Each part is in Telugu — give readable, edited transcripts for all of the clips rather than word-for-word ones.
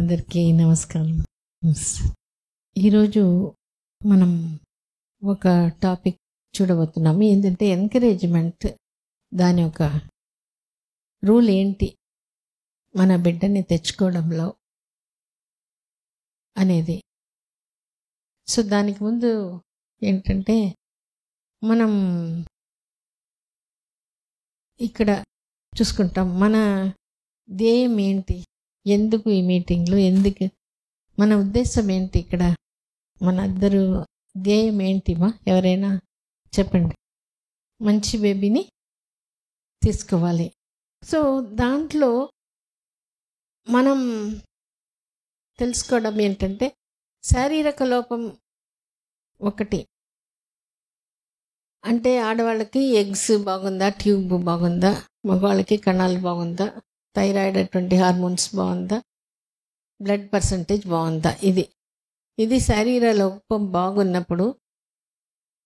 అందరికీ నమస్కారం. ఈరోజు మనం ఒక టాపిక్ చూడబోతున్నాము. ఏంటంటే ఎంకరేజ్మెంట్, దాని యొక్క రూల్ ఏంటి మన బిడ్డని తెచ్చుకోవడంలో అనేది. సో దానికి ముందు ఏంటంటే మనం ఇక్కడ చూసుకుంటాం మన ధ్యేయం ఏంటి, ఎందుకు ఈ మీటింగ్లో, ఎందుకు మన ఉద్దేశం ఏంటి, ఇక్కడ మన అందరూ ధ్యేయం ఏంటిమా ఎవరైనా చెప్పండి. మంచి బేబీని తీసుకోవాలి. సో దాంట్లో మనం తెలుసుకోవడం ఏంటంటే శారీరక లోపం ఒకటి. అంటే ఆడవాళ్ళకి ఎగ్స్ బాగుందా, ట్యూబ్ బాగుందా, మగవాళ్ళకి కణాలు బాగుందా, థైరాయిడ్ అటువంటి హార్మోన్స్ బాగుందా, బ్లడ్ పర్సంటేజ్ బాగుందా, ఇది శారీర లోపం బాగున్నప్పుడు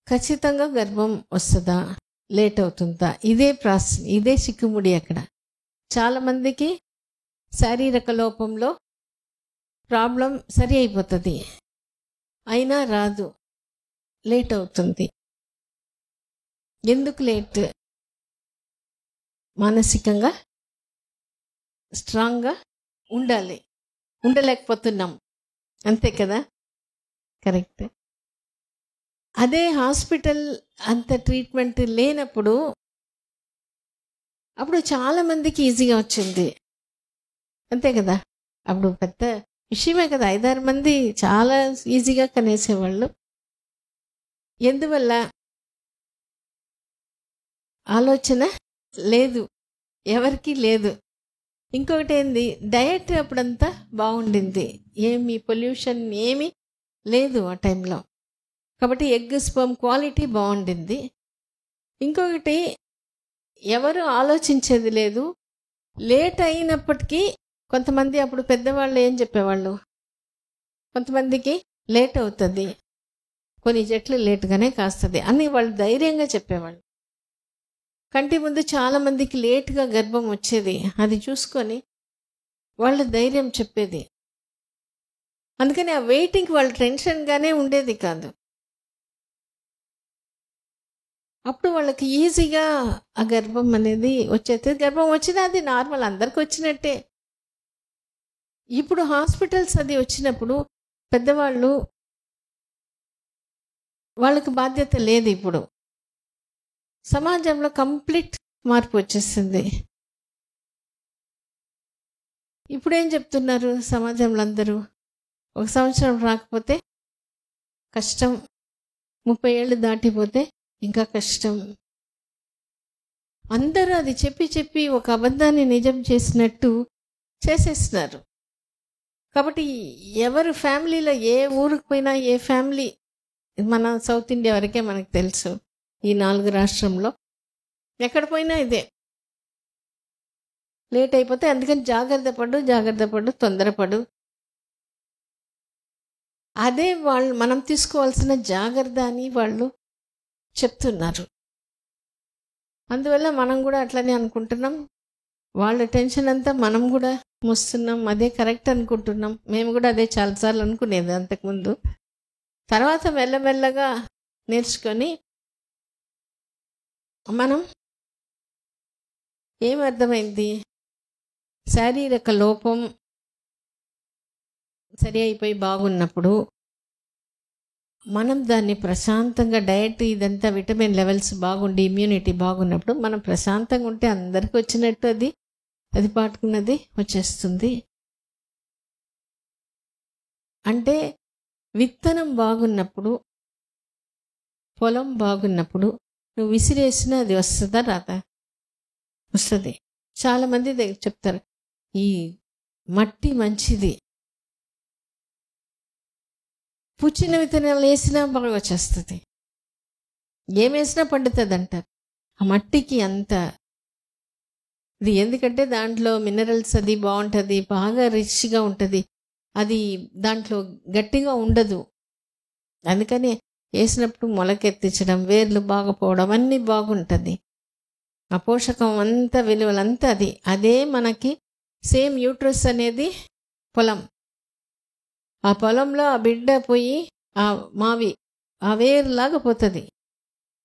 ఖచ్చితంగా గర్భం వస్తుందా, లేట్ అవుతుందా, ఇదే చిక్కుముడి. అక్కడ చాలామందికి శారీరక లోపంలో ప్రాబ్లం సరి అయిపోతుంది, అయినా రాదు, లేట్ అవుతుంది. ఎందుకు లేట్? మానసికంగా స్ట్రాంగ్గా ఉండాలి, ఉండలేకపోతున్నాం, అంతే కదా? కరెక్ట్. అదే హాస్పిటల్ అంత ట్రీట్మెంట్ లేనప్పుడు అప్పుడు చాలామందికి ఈజీగా వచ్చింది, అంతే కదా? అప్పుడు పెద్ద విషయమే కదా, 5-6 మంది చాలా ఈజీగా కనేసేవాళ్ళు. ఎందువల్ల? ఆలోచన లేదు, ఎవరికి లేదు. ఇంకొకటి ఏంది, డయట్ అప్పుడంతా బాగుండింది, ఏమి పొల్యూషన్ ఏమీ లేదు ఆ టైంలో, కాబట్టి ఎగ్ స్పర్మ్ క్వాలిటీ బాగుండింది. ఇంకొకటి ఎవరు ఆలోచించేది లేదు. లేట్ అయినప్పటికీ కొంతమంది అప్పుడు పెద్దవాళ్ళు ఏం చెప్పేవాళ్ళు, కొంతమందికి లేట్ అవుతుంది, కొన్ని జట్లు లేట్గానే కాస్తుంది అని వాళ్ళు ధైర్యంగా చెప్పేవాళ్ళు. కంటి ముందు చాలామందికి లేట్గా గర్భం వచ్చేది, అది చూసుకొని వాళ్ళు ధైర్యం చెప్పేది. అందుకని ఆ వెయిటింగ్కి వాళ్ళు టెన్షన్గానే ఉండేది కాదు. అప్పుడు వాళ్ళకి ఈజీగా ఆ గర్భం అనేది వచ్చేది. గర్భం వచ్చినా అది నార్మల్, అందరికి వచ్చినట్టే. ఇప్పుడు హాస్పిటల్స్ అది వచ్చినప్పుడు పెద్దవాళ్ళు, వాళ్ళకి బాధ్యత లేదు. ఇప్పుడు సమాజంలో కంప్లీట్ మార్పు వచ్చేసింది. ఇప్పుడు ఏం చెప్తున్నారు సమాజంలో అందరూ, 1 సంవత్సరం రాకపోతే కష్టం, 30 ఏళ్ళు దాటిపోతే ఇంకా కష్టం. అందరూ అది చెప్పి చెప్పి ఒక అబద్ధాన్ని నిజం చేసినట్టు చేసేస్తున్నారు. కాబట్టి ఎవరు ఫ్యామిలీలో ఏ ఊరికి పోయినా, ఏ ఫ్యామిలీ, మన సౌత్ ఇండియా వరకే మనకు తెలుసు, ఈ 4 రాష్ట్రంలో ఎక్కడ పోయినా ఇదే, లేట్ అయిపోతే. అందుకని జాగ్రత్త పడు, తొందరపడు. అదే వాళ్ళు మనం తీసుకోవాల్సిన జాగ్రత్త అని వాళ్ళు చెప్తున్నారు. అందువల్ల మనం కూడా అట్లనే అనుకుంటున్నాం, వాళ్ళ టెన్షన్ అంతా మనం కూడా మోస్తున్నాం, అదే కరెక్ట్ అనుకుంటున్నాం. మేము కూడా అదే చాలాసార్లు అనుకునేది అంతకుముందు. తర్వాత మెల్లమెల్లగా నేర్చుకొని మనం ఏమర్థమైంది, శారీరక లోపం సరి అయిపోయి బాగున్నప్పుడు మనం దాన్ని ప్రశాంతంగా, డయట్ ఇదంతా విటమిన్ లెవెల్స్ బాగుండి ఇమ్యూనిటీ బాగున్నప్పుడు మనం ప్రశాంతంగా ఉంటే అందరికి వచ్చినట్టు అది పాటుకున్నది వచ్చేస్తుంది. అంటే విత్తనం బాగున్నప్పుడు, పొలం బాగున్నప్పుడు నువ్వు విసిరేసినా అది వస్తుందా రాదా? వస్తుంది. చాలామంది దగ్గర చెప్తారు, ఈ మట్టి మంచిది, పుచ్చిన విత్తనాలు వేసినా బాగా వచ్చేస్తుంది, ఏమేసినా పండుతుంది అంటారు. ఆ మట్టికి అంత ఇది, ఎందుకంటే దాంట్లో మినరల్స్ అది బాగుంటుంది, బాగా రిచ్గా ఉంటుంది, అది దాంట్లో గట్టిగా ఉండదు. అందుకని వేసినప్పుడు మొలకెత్తించడం, వేర్లు బాగా పోవడం అన్నీ బాగుంటుంది. ఆ పోషకం అంతా, విలువలంతా అదే మనకి సేమ్ యూట్రస్ అనేది పొలం, ఆ పొలంలో ఆ బిడ్డ పోయి ఆ మావి ఆ వేరులాగా పోతుంది.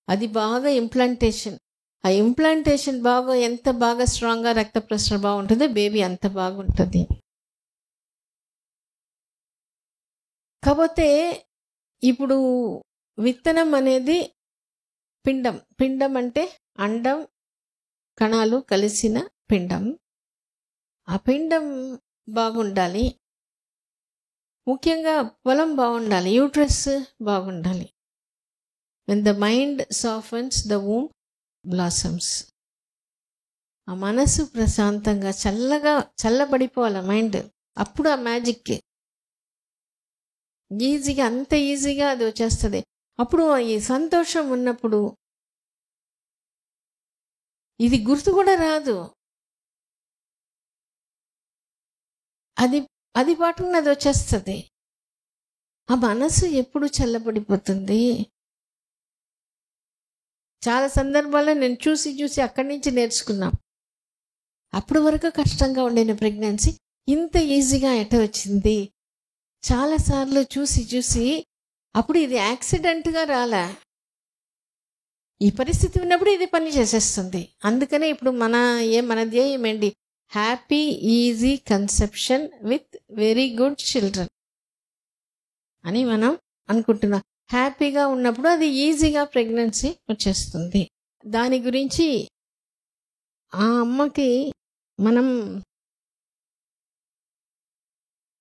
అది బాగా ఇంప్లాంటేషన్. ఆ ఇంప్లాంటేషన్ బాగా ఎంత బాగా స్ట్రాంగ్గా రక్త ప్రసరణ బాగుంటుందో బేబీ అంత బాగుంటుంది. కాకపోతే ఇప్పుడు విత్తనం అనేది పిండం. పిండం అంటే అండం కణాలు కలిసిన పిండం. ఆ పిండం బాగుండాలి. ముఖ్యంగా పొలం బాగుండాలి, యూట్రస్ బాగుండాలి. when the mind softens the womb blossoms. ఆ మనసు ప్రశాంతంగా చల్లబడిపోవాలి మైండ్. అప్పుడు ఆ మ్యాజిక్ ఈజీగా అంత ఈజీగా అది వచ్చేస్తుంది. అప్పుడు ఈ సంతోషం ఉన్నప్పుడు ఇది గుర్తు కూడా రాదు. అది పాటున అది వచ్చేస్తుంది. ఆ మనసు ఎప్పుడు చల్లబడిపోతుంది. చాలా సందర్భాల్లో నేను చూసి అక్కడి నుంచి నేర్చుకున్నాం. అప్పటి వరకు కష్టంగా ఉండిన ప్రెగ్నెన్సీ ఇంత ఈజీగా ఎట వచ్చింది. చాలాసార్లు చూసి అప్పుడు ఇది యాక్సిడెంట్గా రాలే. ఈ పరిస్థితి ఉన్నప్పుడు ఇది పని చేసేస్తుంది. అందుకనే ఇప్పుడు మన ధ్యేయం ఏంటి? Happy easy conception with very good children అని మనం అనుకుంటున్నాం. హ్యాపీగా ఉన్నప్పుడు అది ఈజీగా ప్రెగ్నెన్సీ వచ్చేస్తుంది. దాని గురించి ఆ అమ్మకి మనం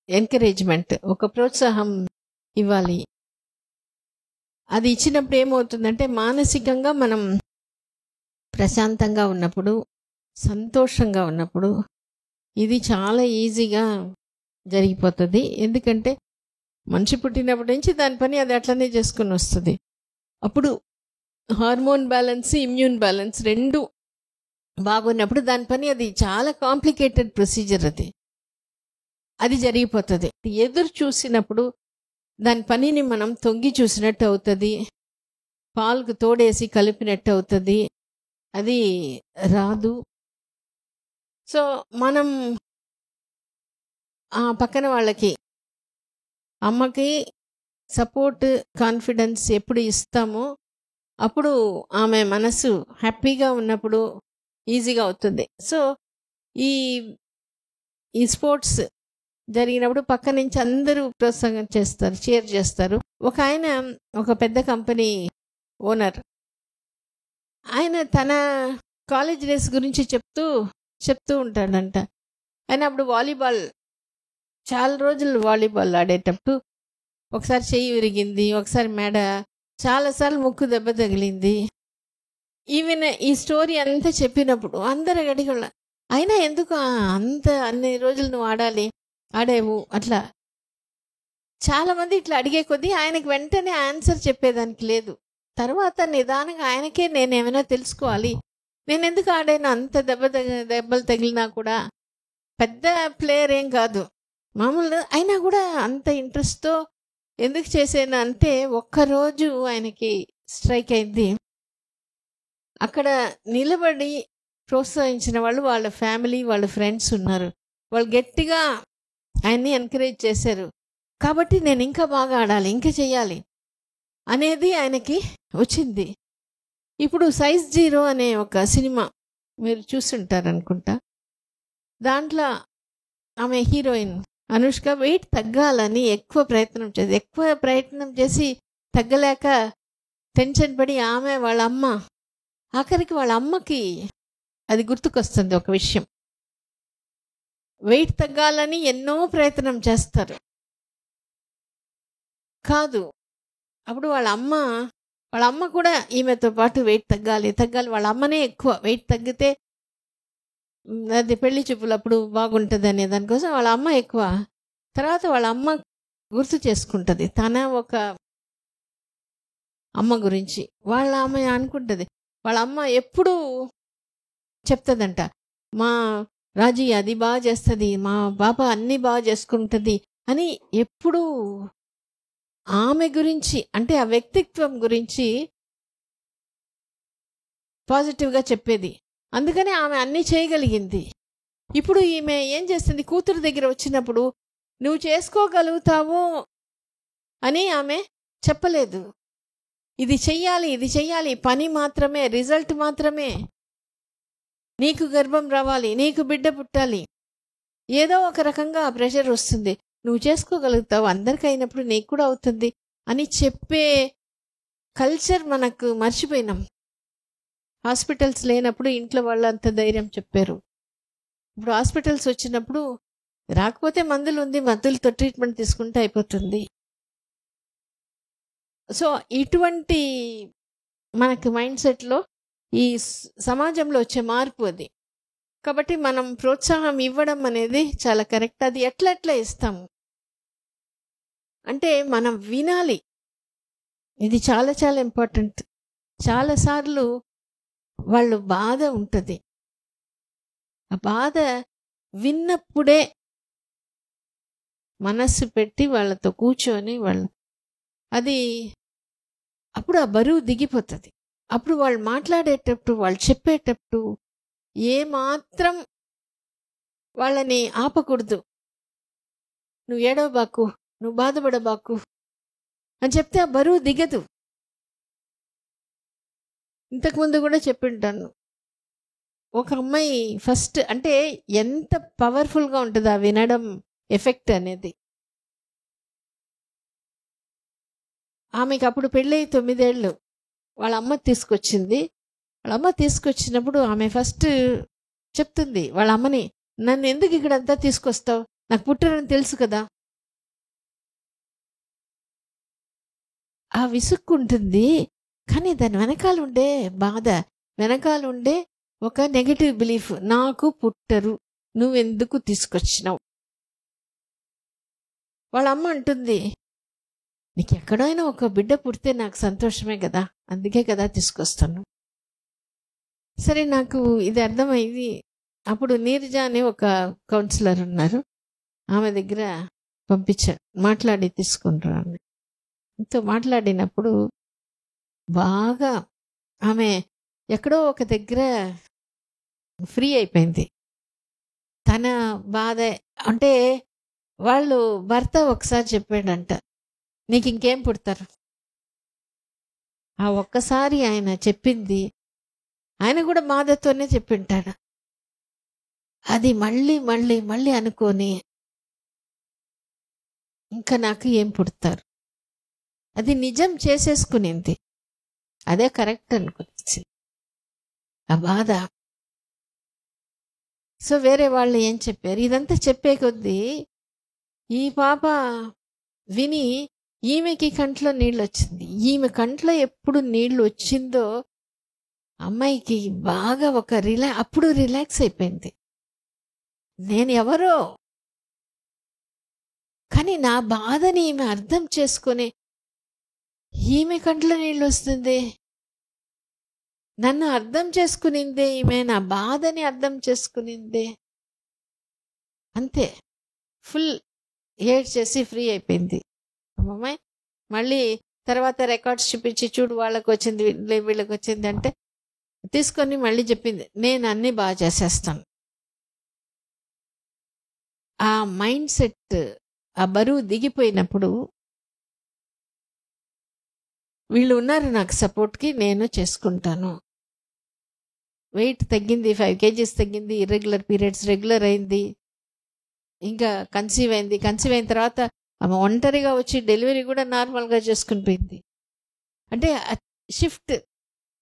ఎంకరేజ్మెంట్, ఒక ప్రోత్సాహం ఇవ్వాలి. అది ఇచ్చినప్పుడు ఏమవుతుందంటే మానసికంగా మనం ప్రశాంతంగా ఉన్నప్పుడు, సంతోషంగా ఉన్నప్పుడు ఇది చాలా ఈజీగా జరిగిపోతుంది. ఎందుకంటే మనిషి పుట్టినప్పటి నుంచి దాని పని అది అట్లనే చేసుకుని వస్తుంది. అప్పుడు హార్మోన్ బ్యాలెన్స్, ఇమ్యూన్ బ్యాలెన్స్ రెండు బాగున్నప్పుడు దాని పని అది చాలా కాంప్లికేటెడ్ ప్రొసీజర్. అది జరిగిపోతుంది. ఎదురు చూసినప్పుడు దాని పనిని మనం తొంగి చూసినట్టు అవుతుంది, పాలకు తోడేసి కలిపినట్టు అవుతుంది. అది రాదు. సో మనం ఆ పక్కన వాళ్ళకి, అమ్మకి సపోర్ట్, కాన్ఫిడెన్స్ ఎప్పుడు ఇస్తామో అప్పుడు ఆమె మనసు హ్యాపీగా ఉన్నప్పుడు ఈజీగా అవుతుంది. సో ఈ స్పోర్ట్స్ జరిగినప్పుడు పక్క నుంచి అందరూ ప్రోత్సాహం చేస్తారు, షేర్ చేస్తారు. ఒక పెద్ద కంపెనీ ఓనర్, ఆయన తన కాలేజ్ డేస్ గురించి చెప్తూ ఉంటాడంట. ఆయన అప్పుడు వాలీబాల్, చాలా రోజులు వాలీబాల్ ఆడేటప్పుడు ఒకసారి చెయ్యి విరిగింది, ఒకసారి మెడ, చాలాసార్లు ముక్కు దెబ్బ తగిలింది. ఈవెన్ ఈ స్టోరీ అంతా చెప్పినప్పుడు అందరు అడిగ, అయినా ఎందుకు అన్ని రోజులు నువ్వు ఆడావు అట్లా. చాలామంది ఇట్లా అడిగే కొద్దీ ఆయనకు వెంటనే ఆన్సర్ చెప్పేదానికి లేదు. తర్వాత నిదానంగా ఆయనకే నేనేమైనా తెలుసుకోవాలి, నేను ఎందుకు ఆడాను, అంత దెబ్బలు తగిలినా కూడా పెద్ద ప్లేయర్ ఏం కాదు, మామూలు అయినా కూడా అంత ఇంట్రెస్ట్తో ఎందుకు చేసాను అంటే ఒక్కరోజు ఆయనకి స్ట్రైక్ అయింది. అక్కడ నిలబడి ప్రోత్సహించిన వాళ్ళు, వాళ్ళ ఫ్యామిలీ, వాళ్ళ ఫ్రెండ్స్ ఉన్నారు. వాళ్ళు గట్టిగా ఆయన్ని ఎంకరేజ్ చేశారు. కాబట్టి నేను ఇంకా బాగా ఆడాలి, ఇంకా చెయ్యాలి అనేది ఆయనకి వచ్చింది. ఇప్పుడు సైజ్ 0 అనే ఒక సినిమా మీరు చూస్తుంటారనుకుంటా. దాంట్లో ఆమె హీరోయిన్ అనుష్క వెయిట్ తగ్గాలని ఎక్కువ ప్రయత్నం చేసి తగ్గలేక టెన్షన్ పడి ఆమె వాళ్ళ అమ్మ, ఆఖరికి వాళ్ళ అమ్మకి అది గుర్తుకొస్తుంది ఒక విషయం. వెయిట్ తగ్గాలని ఎన్నో ప్రయత్నం చేస్తారు కాదు. అప్పుడు వాళ్ళ అమ్మ కూడా ఈమెతో పాటు వెయిట్ తగ్గాలి. వాళ్ళ అమ్మనే ఎక్కువ వెయిట్ తగ్గితే అది పెళ్లి చూపులు అప్పుడు బాగుంటుంది అనే దానికోసం వాళ్ళ అమ్మ ఎక్కువ. తర్వాత వాళ్ళ అమ్మ గుర్తు చేసుకుంటుంది తన ఒక అమ్మ గురించి. వాళ్ళ అమ్మ అనుకుంటుంది, వాళ్ళ అమ్మ ఎప్పుడూ చెప్తుందంట, మా రాజీ అది బాగా చేస్తుంది, మా బాబా అన్నీ బాగా చేసుకుంటుంది అని ఎప్పుడూ ఆమె గురించి, అంటే ఆ వ్యక్తిత్వం గురించి పాజిటివ్గా చెప్పేది. అందుకని ఆమె అన్నీ చేయగలిగింది. ఇప్పుడు ఈమె ఏం చేస్తుంది, కూతురు దగ్గర వచ్చినప్పుడు నువ్వు చేసుకోగలుగుతావు అని ఆమె చెప్పలేదు. ఇది చెయ్యాలి, పని మాత్రమే, రిజల్ట్ మాత్రమే. నీకు గర్భం రావాలి, నీకు బిడ్డ పుట్టాలి, ఏదో ఒక రకంగా ఆ ప్రెషర్ వస్తుంది. నువ్వు చేసుకోగలుగుతావు, అందరికీ అయినప్పుడు నీకు కూడా అవుతుంది అని చెప్పే కల్చర్ మనకు మర్చిపోయినాం. హాస్పిటల్స్ లేనప్పుడు ఇంట్లో వాళ్ళు అంత ధైర్యం చెప్పారు. ఇప్పుడు హాస్పిటల్స్ వచ్చినప్పుడు రాకపోతే మందులతో ట్రీట్మెంట్ తీసుకుంటే అయిపోతుంది. సో ఇటువంటి మనకి మైండ్ సెట్లో ఈ సమాజంలో వచ్చే మార్పు అది. కాబట్టి మనం ప్రోత్సాహం ఇవ్వడం అనేది చాలా కరెక్ట్. అది ఎట్లా ఇస్తాము అంటే మనం వినాలి. ఇది చాలా చాలా ఇంపార్టెంట్. చాలాసార్లు వాళ్ళు బాధ ఉంటుంది, ఆ బాధ విన్నప్పుడే మనస్సు పెట్టి వాళ్ళతో కూర్చొని అది అప్పుడు ఆ బరువు దిగిపోతుంది. అప్పుడు వాళ్ళు మాట్లాడేటప్పుడు, వాళ్ళు చెప్పేటప్పుడు ఏమాత్రం వాళ్ళని ఆపకూడదు. నువ్వు ఏడవబాకు, నువ్వు బాధపడబాకు అని చెప్తే ఆ బరువు దిగదు. ఇంతకుముందు కూడా చెప్పింటాను, ఒక అమ్మాయి ఫస్ట్ అంటే ఎంత పవర్ఫుల్గా ఉంటుంది ఆ వినడం ఎఫెక్ట్ అనేది. ఆమెకి అప్పుడు పెళ్ళి 9 ఏళ్ళు. వాళ్ళ అమ్మ తీసుకొచ్చింది. వాళ్ళ అమ్మ తీసుకొచ్చినప్పుడు ఆమె ఫస్ట్ చెప్తుంది వాళ్ళ అమ్మని, నన్ను ఎందుకు ఇక్కడంతా తీసుకొస్తావు, నాకు పుట్టారని తెలుసు కదా. ఆ విసుక్కుంటుంది. కానీ దాని వెనకాలండే బాధ, వెనకాలండే ఒక నెగటివ్ బిలీఫ్, నాకు పుట్టరు, నువ్వెందుకు తీసుకొచ్చినావు. వాళ్ళ అమ్మ అంటుంది, నీకు ఎక్కడైనా ఒక బిడ్డ పుడితే నాకు సంతోషమే కదా, అందుకే కదా తీసుకొస్తాను. సరే, నాకు ఇది అర్థమైంది. అప్పుడు నీరజ అని ఒక కౌన్సిలర్ ఉన్నారు, ఆమె దగ్గర పంపించారు, మాట్లాడి తీసుకుంటారు. ఆమెతో మాట్లాడినప్పుడు బాగా ఆమె ఎక్కడో ఒక దగ్గర ఫ్రీ అయిపోయింది. తన బాధ అంటే వాళ్ళు భర్త ఒకసారి చెప్పాడంట, నీకు ఇంకేం పుడతారు. ఆ ఒక్కసారి ఆయన చెప్పింది, ఆయన కూడా బాధతోనే చెప్పింటాడు. అది మళ్ళీ మళ్ళీ మళ్ళీ అనుకొని ఇంకా నాకు ఏం పుడతారు, అది నిజం చేసేసుకునింది. అదే కరెక్ట్ అనుకుని ఆ బాధ. సో వేరే వాళ్ళు ఏం చెప్పారు, ఇదంతా చెప్పే కొద్దీ ఈ పాప విని ఈమెకి కంట్లో నీళ్ళు వచ్చింది. ఈమె కంట్లో ఎప్పుడు నీళ్ళు వచ్చిందో అమ్మాయికి బాగా అప్పుడు రిలాక్స్ అయిపోయింది. నేను ఎవరో కానీ నా బాధని ఈమె అర్థం చేసుకొని, ఈమె కంట్లో నీళ్ళు వస్తుంది, నన్ను అర్థం చేసుకునిందే ఈమె, నా బాధని అర్థం చేసుకునిందే. అంతే, ఫుల్ ఏడ్ చేసి ఫ్రీ అయిపోయింది అమ్మాయి. మళ్ళీ తర్వాత రికార్డ్స్ చూపించి, చూడు వాళ్ళకి వచ్చింది, వీళ్ళకి వచ్చింది అంటే తీసుకొని మళ్ళీ చెప్పింది, నేను అన్నీ బాగా చేసేస్తాను. ఆ మైండ్ సెట్, ఆ బరువు దిగిపోయినప్పుడు వీళ్ళు ఉన్నారు నాకు సపోర్ట్కి, నేను చేసుకుంటాను. వెయిట్ తగ్గింది, 5 kgs తగ్గింది, ఇర్రెగ్యులర్ పీరియడ్స్ రెగ్యులర్ అయింది, ఇంకా కన్సీవ్ అయింది. కన్సీవ్ అయిన తర్వాత ఆమె ఒంటరిగా వచ్చి డెలివరీ కూడా నార్మల్గా చేసుకుని పోయింది. అంటే షిఫ్ట్,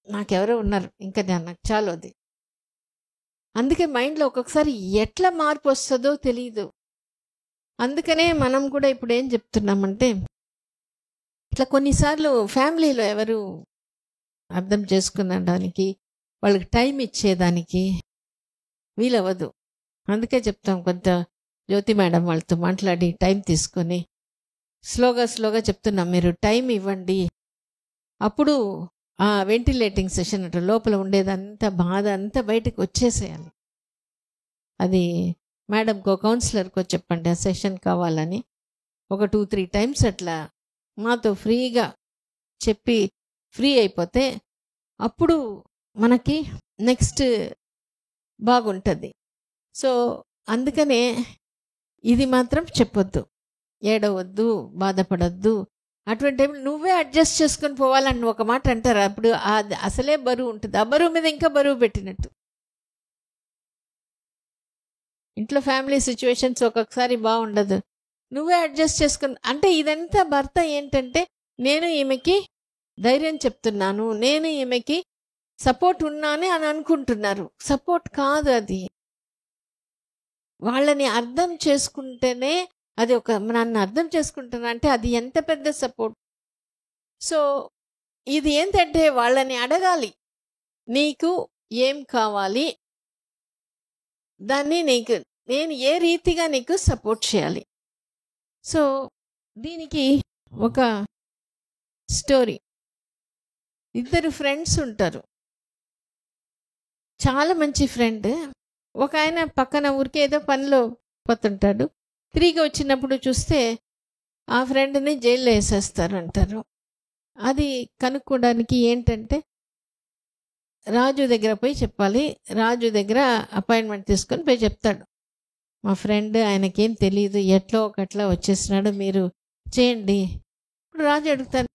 నాకెవరో ఉన్నారు, ఇంకా నాకు చాలు అది. అందుకే మైండ్లో ఒక్కొక్కసారి ఎట్లా మార్పు వస్తుందో తెలియదు. అందుకనే మనం కూడా ఇప్పుడు ఏం చెప్తున్నామంటే, ఇట్లా కొన్నిసార్లు ఫ్యామిలీలో ఎవరు అర్థం చేసుకునడానికి, వాళ్ళకి టైం ఇచ్చేదానికి వీలవ్వదు. అందుకే చెప్తాం, కొంత జ్యోతి మేడం వాళ్ళతో మాట్లాడి టైం తీసుకొని స్లోగా చెప్తున్నాం, మీరు టైం ఇవ్వండి. అప్పుడు ఆ వెంటిలేటింగ్ సెషన్ అంటే లోపల ఉండేదంతా బాధ అంతా బయటకు వచ్చేసేయాలి. అది మేడంకో కౌన్సిలర్కో చెప్పండి, ఆ సెషన్ కావాలని. ఒక 2-3 టైమ్స్ అట్లా మాతో ఫ్రీగా చెప్పి ఫ్రీ అయిపోతే అప్పుడు మనకి నెక్స్ట్ బాగుంటుంది. సో అందుకనే ఇది మాత్రం చెప్పొద్దు, ఏడవద్దు, బాధపడద్దు. అటువంటి టైంలో నువ్వే అడ్జస్ట్ చేసుకొని పోవాలని ఒక మాట అంటారు. అప్పుడు అసలే బరువు ఉంటుంది, ఆ బరువు మీద ఇంకా బరువు పెట్టినట్టు. ఇంట్లో ఫ్యామిలీ సిచ్యువేషన్స్ ఒక్కొక్కసారి బాగుండదు, నువ్వే అడ్జస్ట్ చేసుకుని అంటే ఇదంతా భర్త ఏంటంటే నేను ఈమెకి ధైర్యం చెప్తున్నాను, నేను ఈమెకి సపోర్ట్ ఉన్నానే అని అనుకుంటున్నారు. సపోర్ట్ కాదు అది. వాళ్ళని అర్థం చేసుకుంటేనే అది ఒక నన్ను అర్థం చేసుకుంటున్నా అంటే అది ఎంత పెద్ద సపోర్ట్. సో ఇది ఏంటంటే వాళ్ళని అడగాలి, నీకు ఏం కావాలి, దాన్ని నేను ఏ రీతిగా నీకు సపోర్ట్ చేయాలి. సో దీనికి ఒక స్టోరీ. ఇద్దరు ఫ్రెండ్స్ ఉంటారు, చాలా మంచి ఫ్రెండ్. ఒక ఆయన పక్కన ఊరికే ఏదో పనిలో పోతుంటాడు, తిరిగి వచ్చినప్పుడు చూస్తే ఆ ఫ్రెండ్ని జైల్లో వేసేస్తారు అంటారు. అది కనుక్కోవడానికి ఏంటంటే రాజు దగ్గర పోయి చెప్పాలి. రాజు దగ్గర అపాయింట్మెంట్ తీసుకొని పోయి చెప్తాడు, మా ఫ్రెండ్ ఆయనకేం తెలియదు, ఎట్లో ఒకట్లా వచ్చేసినాడు, మీరు చేయండి. ఇప్పుడు రాజు అడుగుతాను,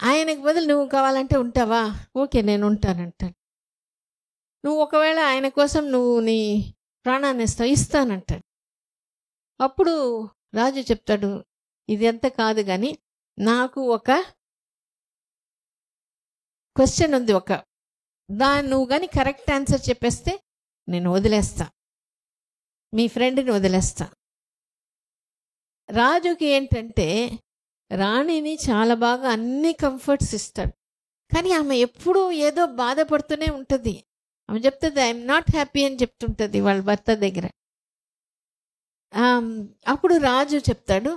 ఆయనకు బదులు నువ్వు కావాలంటే ఉంటావా? ఓకే నేను ఉంటానంటాడు. నువ్వు ఒకవేళ ఆయన కోసం నువ్వు నీ ప్రాణాన్ని ఇస్తానంటాడు. అప్పుడు రాజు చెప్తాడు, ఇది ఎంత కాదు కానీ నాకు ఒక క్వశ్చన్ ఉంది, దాన్ని నువ్వు కానీ కరెక్ట్ ఆన్సర్ చెప్పేస్తే నేను వదిలేస్తా, మీ ఫ్రెండ్ని వదిలేస్తా. రాజుకి ఏంటంటే రాణిని చాలా బాగా అన్ని కంఫర్ట్స్ ఇస్తాడు, కానీ ఆమె ఎప్పుడూ ఏదో బాధపడుతూనే ఉంటుంది. ఆమె చెప్తుంది ఐఎమ్ నాట్ హ్యాపీ అని చెప్తుంటుంది వాళ్ళ భర్త దగ్గర. అప్పుడు రాజు చెప్తాడు,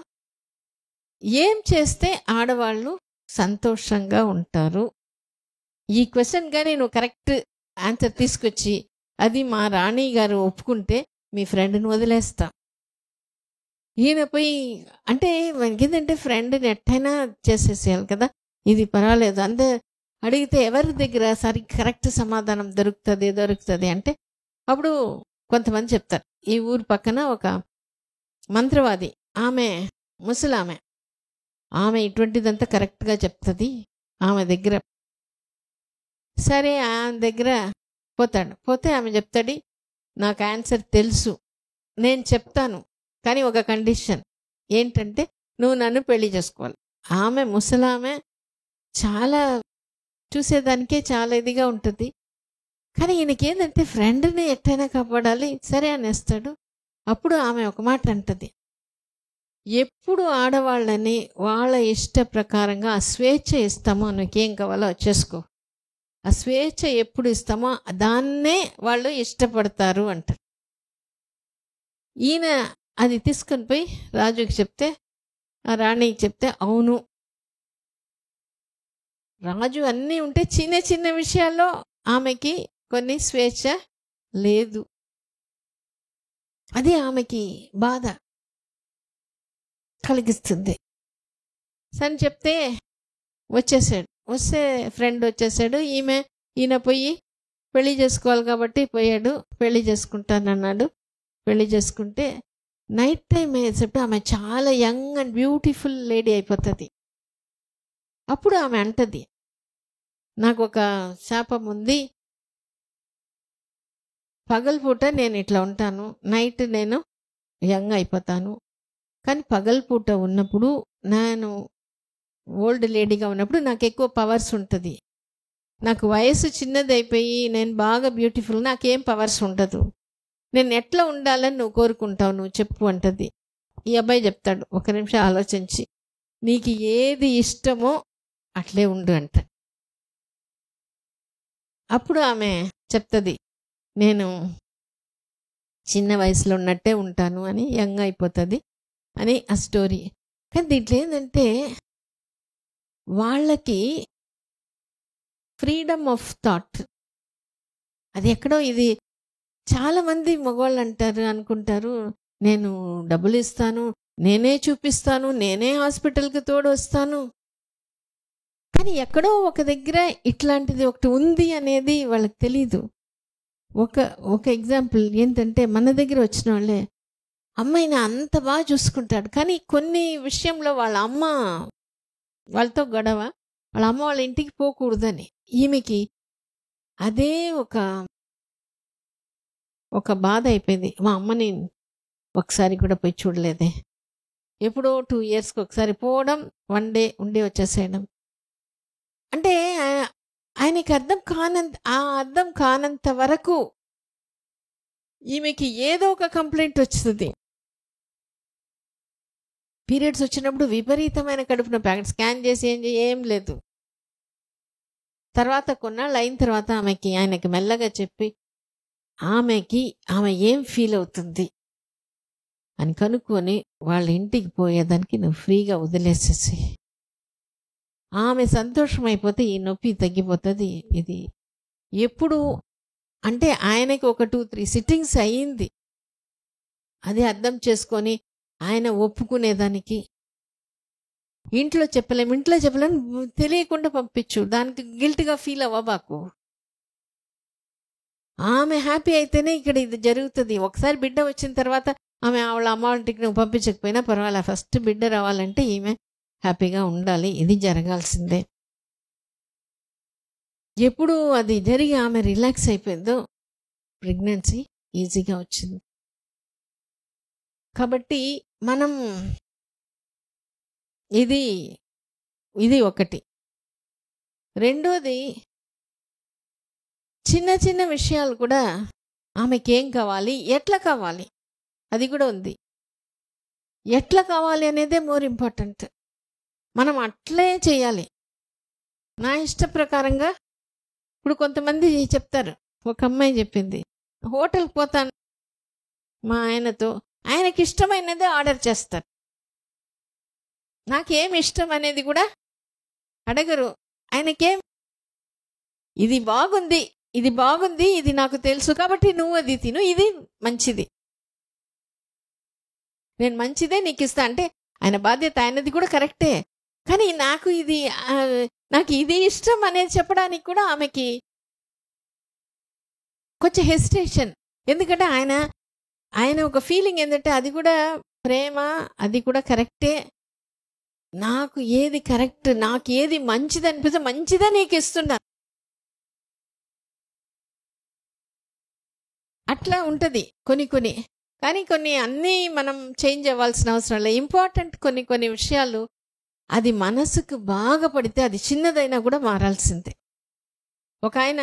ఏం చేస్తే ఆడవాళ్ళు సంతోషంగా ఉంటారు, ఈ క్వశ్చన్ కానీ నువ్వు కరెక్ట్ ఆన్సర్ తీసుకొచ్చి అది మా రాణి గారు ఒప్పుకుంటే మీ ఫ్రెండ్ని వదిలేస్తా. ఈయన పోయి అంటే మనకేంటంటే ఫ్రెండ్ని ఎట్టయినా చేసేసేయాలి కదా, ఇది పర్వాలేదు అంతే అడిగితే ఎవరి దగ్గర సరి కరెక్ట్ సమాధానం దొరుకుతుంది అంటే అప్పుడు కొంతమంది చెప్తారు, ఈ ఊరు పక్కన ఒక మంత్రవాది, ఆమె ముసలామె, ఆమె ఇటువంటిదంతా కరెక్ట్గా చెప్తుంది, ఆమె దగ్గర. సరే ఆమె దగ్గర పోతే ఆమె చెప్తాడు, నాకు ఆన్సర్ తెలుసు, నేను చెప్తాను, కానీ ఒక కండిషన్ ఏంటంటే నువ్వు నన్ను పెళ్లి చేసుకోవాలి. ఆమె ముసలామె చాలా చూసేదానికే చాలా ఇదిగా ఉంటుంది, కానీ ఈయనకేంటంటే ఫ్రెండ్ని ఎట్టయినా కాపాడాలి, సరే అనేస్తాడు. అప్పుడు ఆమె ఒక మాట అంటది, ఎప్పుడు ఆడవాళ్ళని వాళ్ళ ఇష్ట ప్రకారంగా ఆ స్వేచ్ఛ ఇస్తామో, నీకేం కావాలో చేసుకో, ఆ స్వేచ్ఛ ఎప్పుడు ఇస్తామో దాన్నే వాళ్ళు ఇష్టపడతారు అంటారు. ఈయన అది తీసుకొని పోయి రాజుకి చెప్తే, ఆ రాణికి చెప్తే అవును, రాజు అన్నీ ఉంటే చిన్న చిన్న విషయాల్లో ఆమెకి కొన్ని స్వేచ్ఛ లేదు, అది ఆమెకి బాధ కలిగిస్తుంది. సరే చెప్తే వస్తే ఫ్రెండ్ వచ్చేసాడు. ఈయన పోయి పెళ్లి చేసుకోవాలి కాబట్టి పోయాడు, పెళ్లి చేసుకుంటానన్నాడు. పెళ్లి చేసుకుంటే నైట్ టైం అయ్యేసప్పుడు ఆమె చాలా యంగ్ అండ్ బ్యూటిఫుల్ లేడీ అయిపోతుంది. అప్పుడు ఆమె అంటది, నాకు ఒక శాపం ఉంది, పగలపూట నేను ఇట్లా ఉంటాను, నైట్ నేను యంగ్ అయిపోతాను, కానీ పగలపూట ఉన్నప్పుడు నేను ఓల్డ్ లేడీగా ఉన్నప్పుడు నాకు ఎక్కువ పవర్స్ ఉంటుంది, నాకు వయసు చిన్నది అయిపోయి నేను బాగా బ్యూటిఫుల్, నాకేం పవర్స్ ఉండదు, నేను ఎట్లా ఉండాలని నువ్వు కోరుకుంటావు, నువ్వు చెప్పు అంటది. ఈ అబ్బాయి చెప్తాడు, ఒక నిమిషం ఆలోచించి, నీకు ఏది ఇష్టమో అట్లే ఉండు అంట. అప్పుడు ఆమె చెప్తుంది, నేను చిన్న వయసులో ఉన్నట్టే ఉంటాను అని, యంగ్ అయిపోతుంది అని ఆ స్టోరీ. కానీ దీంట్లో ఏంటంటే వాళ్ళకి ఫ్రీడమ్ ఆఫ్ థాట్ అది ఎక్కడో, ఇది చాలామంది మగవాళ్ళు అనుకుంటారు, నేను డబ్బులు ఇస్తాను, నేనే చూపిస్తాను, నేనే హాస్పిటల్కి తోడు వస్తాను, కానీ ఎక్కడో ఒక దగ్గర ఇట్లాంటిది ఒకటి ఉంది అనేది వాళ్ళకి తెలీదు. ఒక ఎగ్జాంపుల్ ఏంటంటే మన దగ్గర వచ్చిన వాళ్ళే, అమ్మాయిని అంత బాగా చూసుకుంటాడు. కానీ కొన్ని విషయంలో వాళ్ళ అమ్మ వాళ్ళతో గొడవ. వాళ్ళ అమ్మ వాళ్ళ ఇంటికి పోకూడదని. ఈమెకి అదే ఒక ఒక బాధ అయిపోయింది. మా అమ్మని ఒకసారి కూడా పోయి చూడలేదే. ఎప్పుడో 2 ఇయర్స్‌కి ఒకసారి పోవడం, 1 డే ఉండి వచ్చేసేయడం. అంటే ఆయనకి అర్థం కానంత వరకు ఈమెకి ఏదో ఒక కంప్లైంట్ వస్తది. పీరియడ్స్ వచ్చినప్పుడు విపరీతమైన కడుపు నొప్పి. అక్కడ స్కాన్ చేసి ఏం లేదు. తర్వాత కొన్నాళ్ళు అయిన తర్వాత ఆయనకి మెల్లగా చెప్పి ఆమె ఏం ఫీల్ అవుతుంది అని కనుక్కొని వాళ్ళ ఇంటికి పోయేదానికి నువ్వు ఫ్రీగా వదిలేసేసి, ఆమె సంతోషం అయిపోతే ఈ నొప్పి తగ్గిపోతుంది. ఇది ఎప్పుడు అంటే ఆయనకి ఒక 2-3 సిట్టింగ్స్ అయ్యింది. అది అర్థం చేసుకొని ఆయన ఒప్పుకునేదానికి. ఇంట్లో చెప్పలేము తెలియకుండా పంపించు. దానికి గిల్ట్గా ఫీల్ అవ్వబాకు. ఆమె హ్యాపీ అయితేనే ఇక్కడ ఇది జరుగుతుంది. ఒకసారి బిడ్డ వచ్చిన తర్వాత ఆమె వాళ్ళ అమ్మ వాళ్ళకి నువ్వు పంపించకపోయినా పర్వాలేదు. ఫస్ట్ బిడ్డ రావాలంటే ఈమె హ్యాపీగా ఉండాలి. ఇది జరగాల్సిందే. ఎప్పుడు అది జరిగి ఆమె రిలాక్స్ అయిపోయిందో ప్రెగ్నెన్సీ ఈజీగా వచ్చింది. కాబట్టి మనం ఇది ఒకటి. రెండోది, చిన్న చిన్న విషయాలు కూడా ఆమెకేం కావాలి, ఎట్లా కావాలి అది కూడా ఉంది. ఎట్లా కావాలి అనేదే మోర్ ఇంపార్టెంట్. మనం అట్లే చేయాలి. నా ఇష్ట ప్రకారంగా. ఇప్పుడు కొంతమంది చెప్తారు. ఒక అమ్మాయి చెప్పింది, హోటల్కి పోతాను మా ఆయనతో, ఆయనకి ఇష్టమైనదే ఆర్డర్ చేస్తారు. నాకేం ఇష్టం అనేది కూడా అడగరు. ఆయనకేం ఇది బాగుంది ఇది నాకు తెలుసు కాబట్టి నువ్వు అది తిను, ఇది మంచిది, నేను మంచిదే నీకు ఇస్తా అంటే ఆయన బాధ్యత, ఆయనది కూడా కరెక్టే. కానీ నాకు ఇది ఇష్టం అనేది చెప్పడానికి కూడా ఆమెకి కొంచెం హెసిటేషన్. ఎందుకంటే ఆయన ఒక ఫీలింగ్ ఏంటంటే అది కూడా ప్రేమ, అది కూడా కరెక్టే. నాకు ఏది కరెక్ట్, నాకు ఏది మంచిది అనిపిస్తే మంచిదే నీకు ఇస్తున్నా. అట్లా ఉంటుంది కొన్ని. కానీ కొన్ని అన్నీ మనం చేంజ్ అవ్వాల్సిన అవసరం లేదు. ఇంపార్టెంట్ కొన్ని విషయాలు అది మనసుకు బాగా పడితే అది చిన్నదైనా కూడా మారాల్సిందే. ఒక ఆయన,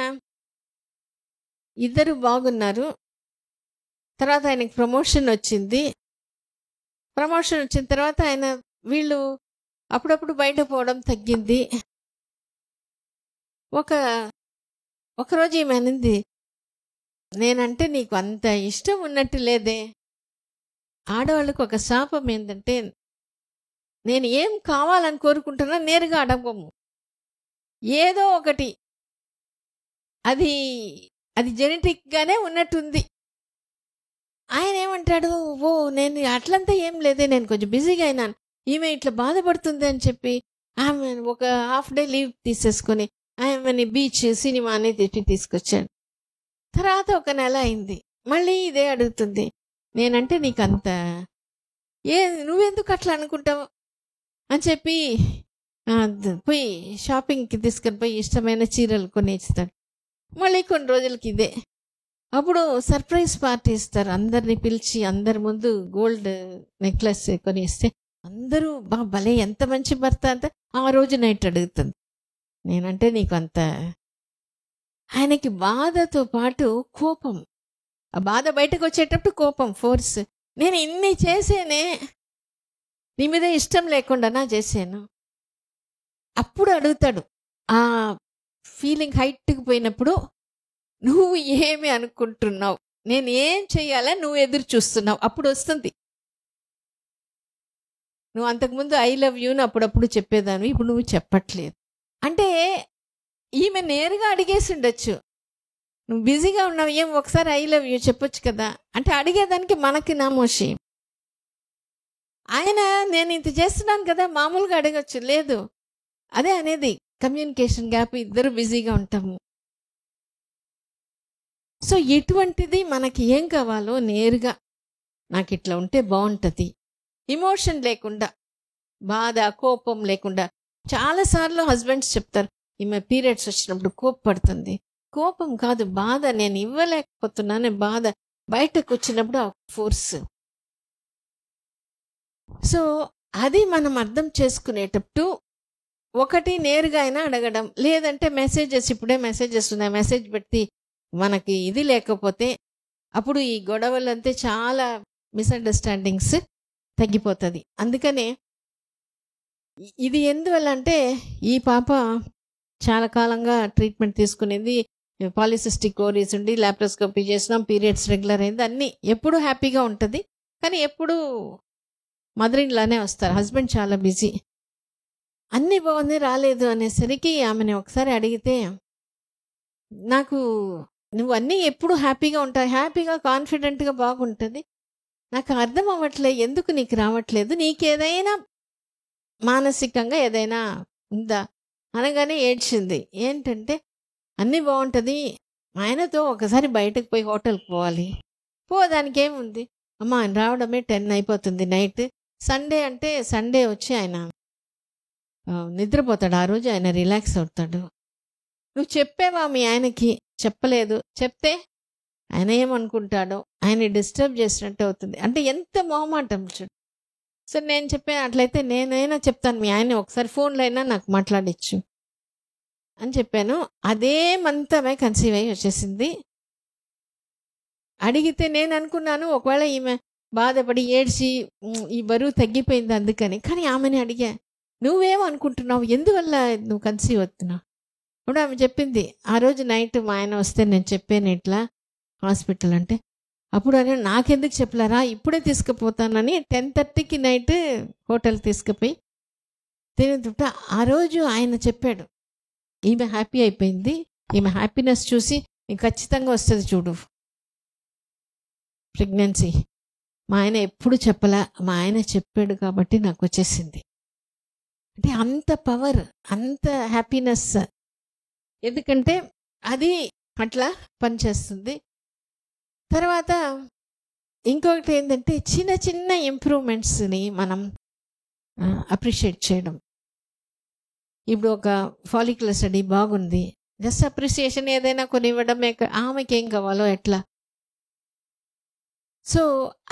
ఇద్దరు బాగున్నారు. తర్వాత ఆయనకి ప్రమోషన్ వచ్చింది. ప్రమోషన్ వచ్చిన తర్వాత వీళ్ళు అప్పుడప్పుడు బయట పోవడం తగ్గింది. ఒకరోజు ఈమె అనింది, నేనంటే నీకు అంత ఇష్టం ఉన్నట్టు లేదే. ఆడవాళ్ళకు ఒక శాపం ఏంటంటే, నేను ఏం కావాలని కోరుకుంటున్నా నేరుగా అడగము. ఏదో ఒకటి అది జెనెటిక్గానే ఉన్నట్టుంది. ఆయన ఏమంటాడు, నేను అట్లంతా ఏం లేదే, నేను కొంచెం బిజీగా అయినాను, ఈమె ఇట్లా బాధపడుతుంది అని చెప్పి ఆమె ఒక హాఫ్ డే లీవ్ తీసేసుకొని ఆమెని బీచ్, సినిమా అనేది తీసుకొచ్చాడు. తర్వాత ఒక నెల అయింది, మళ్ళీ ఇదే అడుగుతుంది. నేనంటే నీకు అంత నువ్వెందుకు అట్లా అనుకుంటావు అని చెప్పి పోయి షాపింగ్కి తీసుకొని పోయి ఇష్టమైన చీరలు కొని ఇస్తాడు. మళ్ళీ కొన్ని రోజులకి ఇదే. అప్పుడు సర్ప్రైజ్ పార్టీ ఇస్తారు, అందరిని పిలిచి అందరి ముందు గోల్డ్ నెక్లెస్ కొని ఇస్తే అందరూ భలే ఎంత మంచి భర్త అంటే ఆ రోజు నైట్ అడుగుతుంది, నేనంటే నీకు అంత. ఆయనకి బాధతో పాటు కోపం. ఆ బాధ బయటకు వచ్చేటప్పుడు కోపం, ఫోర్స్. నేను ఇన్ని చేసేనే, నీ మీద ఇష్టం లేకుండా చేశాను. అప్పుడు అడుగుతాడు. ఆ ఫీలింగ్ హైట్కి పోయినప్పుడు, నువ్వు ఏమి అనుకుంటున్నావు, నేను ఏం చెయ్యాలా నువ్వు ఎదురు చూస్తున్నావు, అప్పుడు వస్తుంది. నువ్వు అంతకుముందు ఐ లవ్ యూని అప్పుడప్పుడు చెప్పేదాన్ని, ఇప్పుడు నువ్వు చెప్పట్లేదు అంటే ఈమె నేరుగా అడిగేసి ఉండొచ్చు. నువ్వు బిజీగా ఉన్నావు, ఏం ఒకసారి ఐ లవ్ యూ చెప్పొచ్చు కదా అంటే అడిగేదానికి మనకి నామోషి. ఆయన నేను ఇంత చేస్తున్నాను కదా మామూలుగా అడగచ్చు. లేదు, అదే అనేది కమ్యూనికేషన్ గ్యాప్, ఇద్దరు బిజీగా ఉంటాము. సో ఇటువంటిది మనకి ఏం కావాలో నేరుగా నాకు ఇట్లా ఉంటే బాగుంటుంది. ఇమోషన్ లేకుండా, బాధ కోపం లేకుండా. చాలాసార్లు హస్బెండ్స్ చెప్తారు, ఈమె పీరియడ్స్ వచ్చినప్పుడు కోపపడుతుంది. కోపం కాదు, బాధ. నేను ఇవ్వలేకపోతున్నాను బాధ. బయటకు వచ్చినప్పుడు ఆ ఫోర్స్. సో అది మనం అర్థం చేసుకునేటప్పుడు ఒకటి నేరుగా అయినా అడగడం, లేదంటే మెసేజెస్, ఇప్పుడే మెసేజెస్ ఉన్నాయి, మెసేజ్ పెట్టి మనకి ఇది లేకపోతే అప్పుడు ఈ గొడవలంతే చాలా మిస్అండర్స్టాండింగ్స్ తగ్గిపోతుంది. అందుకనే ఇది ఎందువల్ల అంటే ఈ పాప చాలా కాలంగా ట్రీట్మెంట్ తీసుకునేది, పాలిసిస్టిక్ ఓవరీస్ ఉండి లాప్రోస్కోపీ చేసినాం, పీరియడ్స్ రెగ్యులర్ అయింది, అన్నీ ఎప్పుడు హ్యాపీగా ఉంటుంది. కానీ ఎప్పుడు మదర్ ఇన్ లానే వస్తారు. హస్బెండ్ చాలా బిజీ. అన్నీ బాగుంది, రాలేదు అనేసరికి ఆమెను ఒకసారి అడిగితే, నాకు నువ్వు అన్నీ ఎప్పుడు హ్యాపీగా ఉంటావు, హ్యాపీగా కాన్ఫిడెంట్గా బాగుంటుంది, నాకు అర్థం అవ్వట్లే ఎందుకు నీకు రావట్లేదు, నీకేదైనా మానసికంగా ఏదైనా ఉందా అనగానే ఏడ్చింది. ఏంటంటే అన్నీ బాగుంటుంది, ఆయనతో ఒకసారి బయటకు పోయి హోటల్కి పోవాలి. దానికి ఏముంది అమ్మ, ఆయన రావడమే 10 అయిపోతుంది నైట్. సండే అంటే సండే వచ్చి ఆయన నిద్రపోతాడు, ఆ రోజు ఆయన రిలాక్స్ అవుతాడు. నువ్వు చెప్పేవా మీ ఆయనకి? చెప్పలేదు. చెప్తే ఆయన ఏమనుకుంటాడో, ఆయన డిస్టర్బ్ చేసినట్టు అవుతుంది. అంటే ఎంత మొహమాటం చూడు. సో నేను చెప్పాను, అట్లయితే నేనైనా చెప్తాను, మీ ఆయన ఒకసారి ఫోన్లో అయినా నాకు మాట్లాడిచ్చు అని చెప్పాను. అదే మంతమే కన్సీవ్ అయ్యి వచ్చేసింది. అడిగితే నేను అనుకున్నాను ఒకవేళ ఈమె బాధపడి ఏడ్చి ఈ బరువు తగ్గిపోయింది అందుకని. కానీ ఆమెని అడిగా, నువ్వేమనుకుంటున్నావు, ఎందువల్ల నువ్వు కన్సీవ్ అవుతున్నావు? ఇప్పుడు ఆమె చెప్పింది, ఆ రోజు నైట్ మా ఆయన వస్తే నేను చెప్పాను ఇట్లా హాస్పిటల్ అంటే, అప్పుడు అని నాకెందుకు చెప్పలేరా, ఇప్పుడే తీసుకుపోతానని 10:30కి నైట్ హోటల్ తీసుకుపోయి తినేట ఆ రోజు ఆయన చెప్పాడు, ఈమె హ్యాపీ అయిపోయింది, ఈమె హ్యాపీనెస్ చూసి నీకు ఖచ్చితంగా వస్తుంది చూడు ప్రెగ్నెన్సీ. మా ఆయన ఎప్పుడు చెప్పలా, మా ఆయన చెప్పాడు కాబట్టి నాకు వచ్చేసింది. అంటే అంత పవర్, అంత హ్యాపీనెస్. ఎందుకంటే అది అట్లా పనిచేస్తుంది. తర్వాత ఇంకొకటి ఏంటంటే చిన్న చిన్న ఇంప్రూవ్మెంట్స్ని మనం అప్రిషియేట్ చేయడం. ఇప్పుడు ఒక ఫాలిక్యులర్ స్టడీ బాగుంది, జస్ట్ అప్రిసియేషన్ ఏదైనా కొని ఇవ్వడమే, ఆమెకి ఏం కావాలో ఎట్లా. సో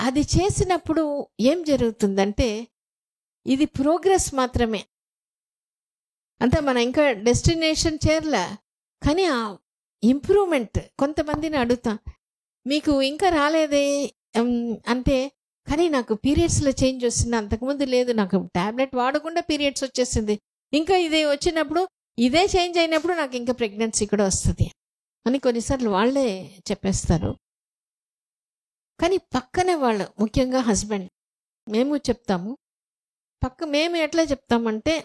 అది చేసినప్పుడు ఏం జరుగుతుందంటే ఇది ప్రోగ్రెస్ మాత్రమే, అంటే మనం ఇంకా డెస్టినేషన్ చేరలే, కానీ ఆ ఇంప్రూవ్మెంట్. కొంతమందిని అడుగుతా, మీకు ఇంకా రాలేదే అంటే, కానీ నాకు పీరియడ్స్లో చేంజ్ వస్తుంది, అంతకుముందు లేదు, నాకు ట్యాబ్లెట్ వాడకుండా పీరియడ్స్ వచ్చేసింది, ఇంకా ఇదే వచ్చినప్పుడు ఇదే చేంజ్ అయినప్పుడు నాకు ఇంకా ప్రెగ్నెన్సీ కూడా వస్తుంది అని కొన్నిసార్లు వాళ్ళే చెప్పేస్తారు. కానీ పక్కనే వాళ్ళు, ముఖ్యంగా హస్బెండ్, మేము చెప్తాము, మేము ఎట్లా చెప్తామంటే,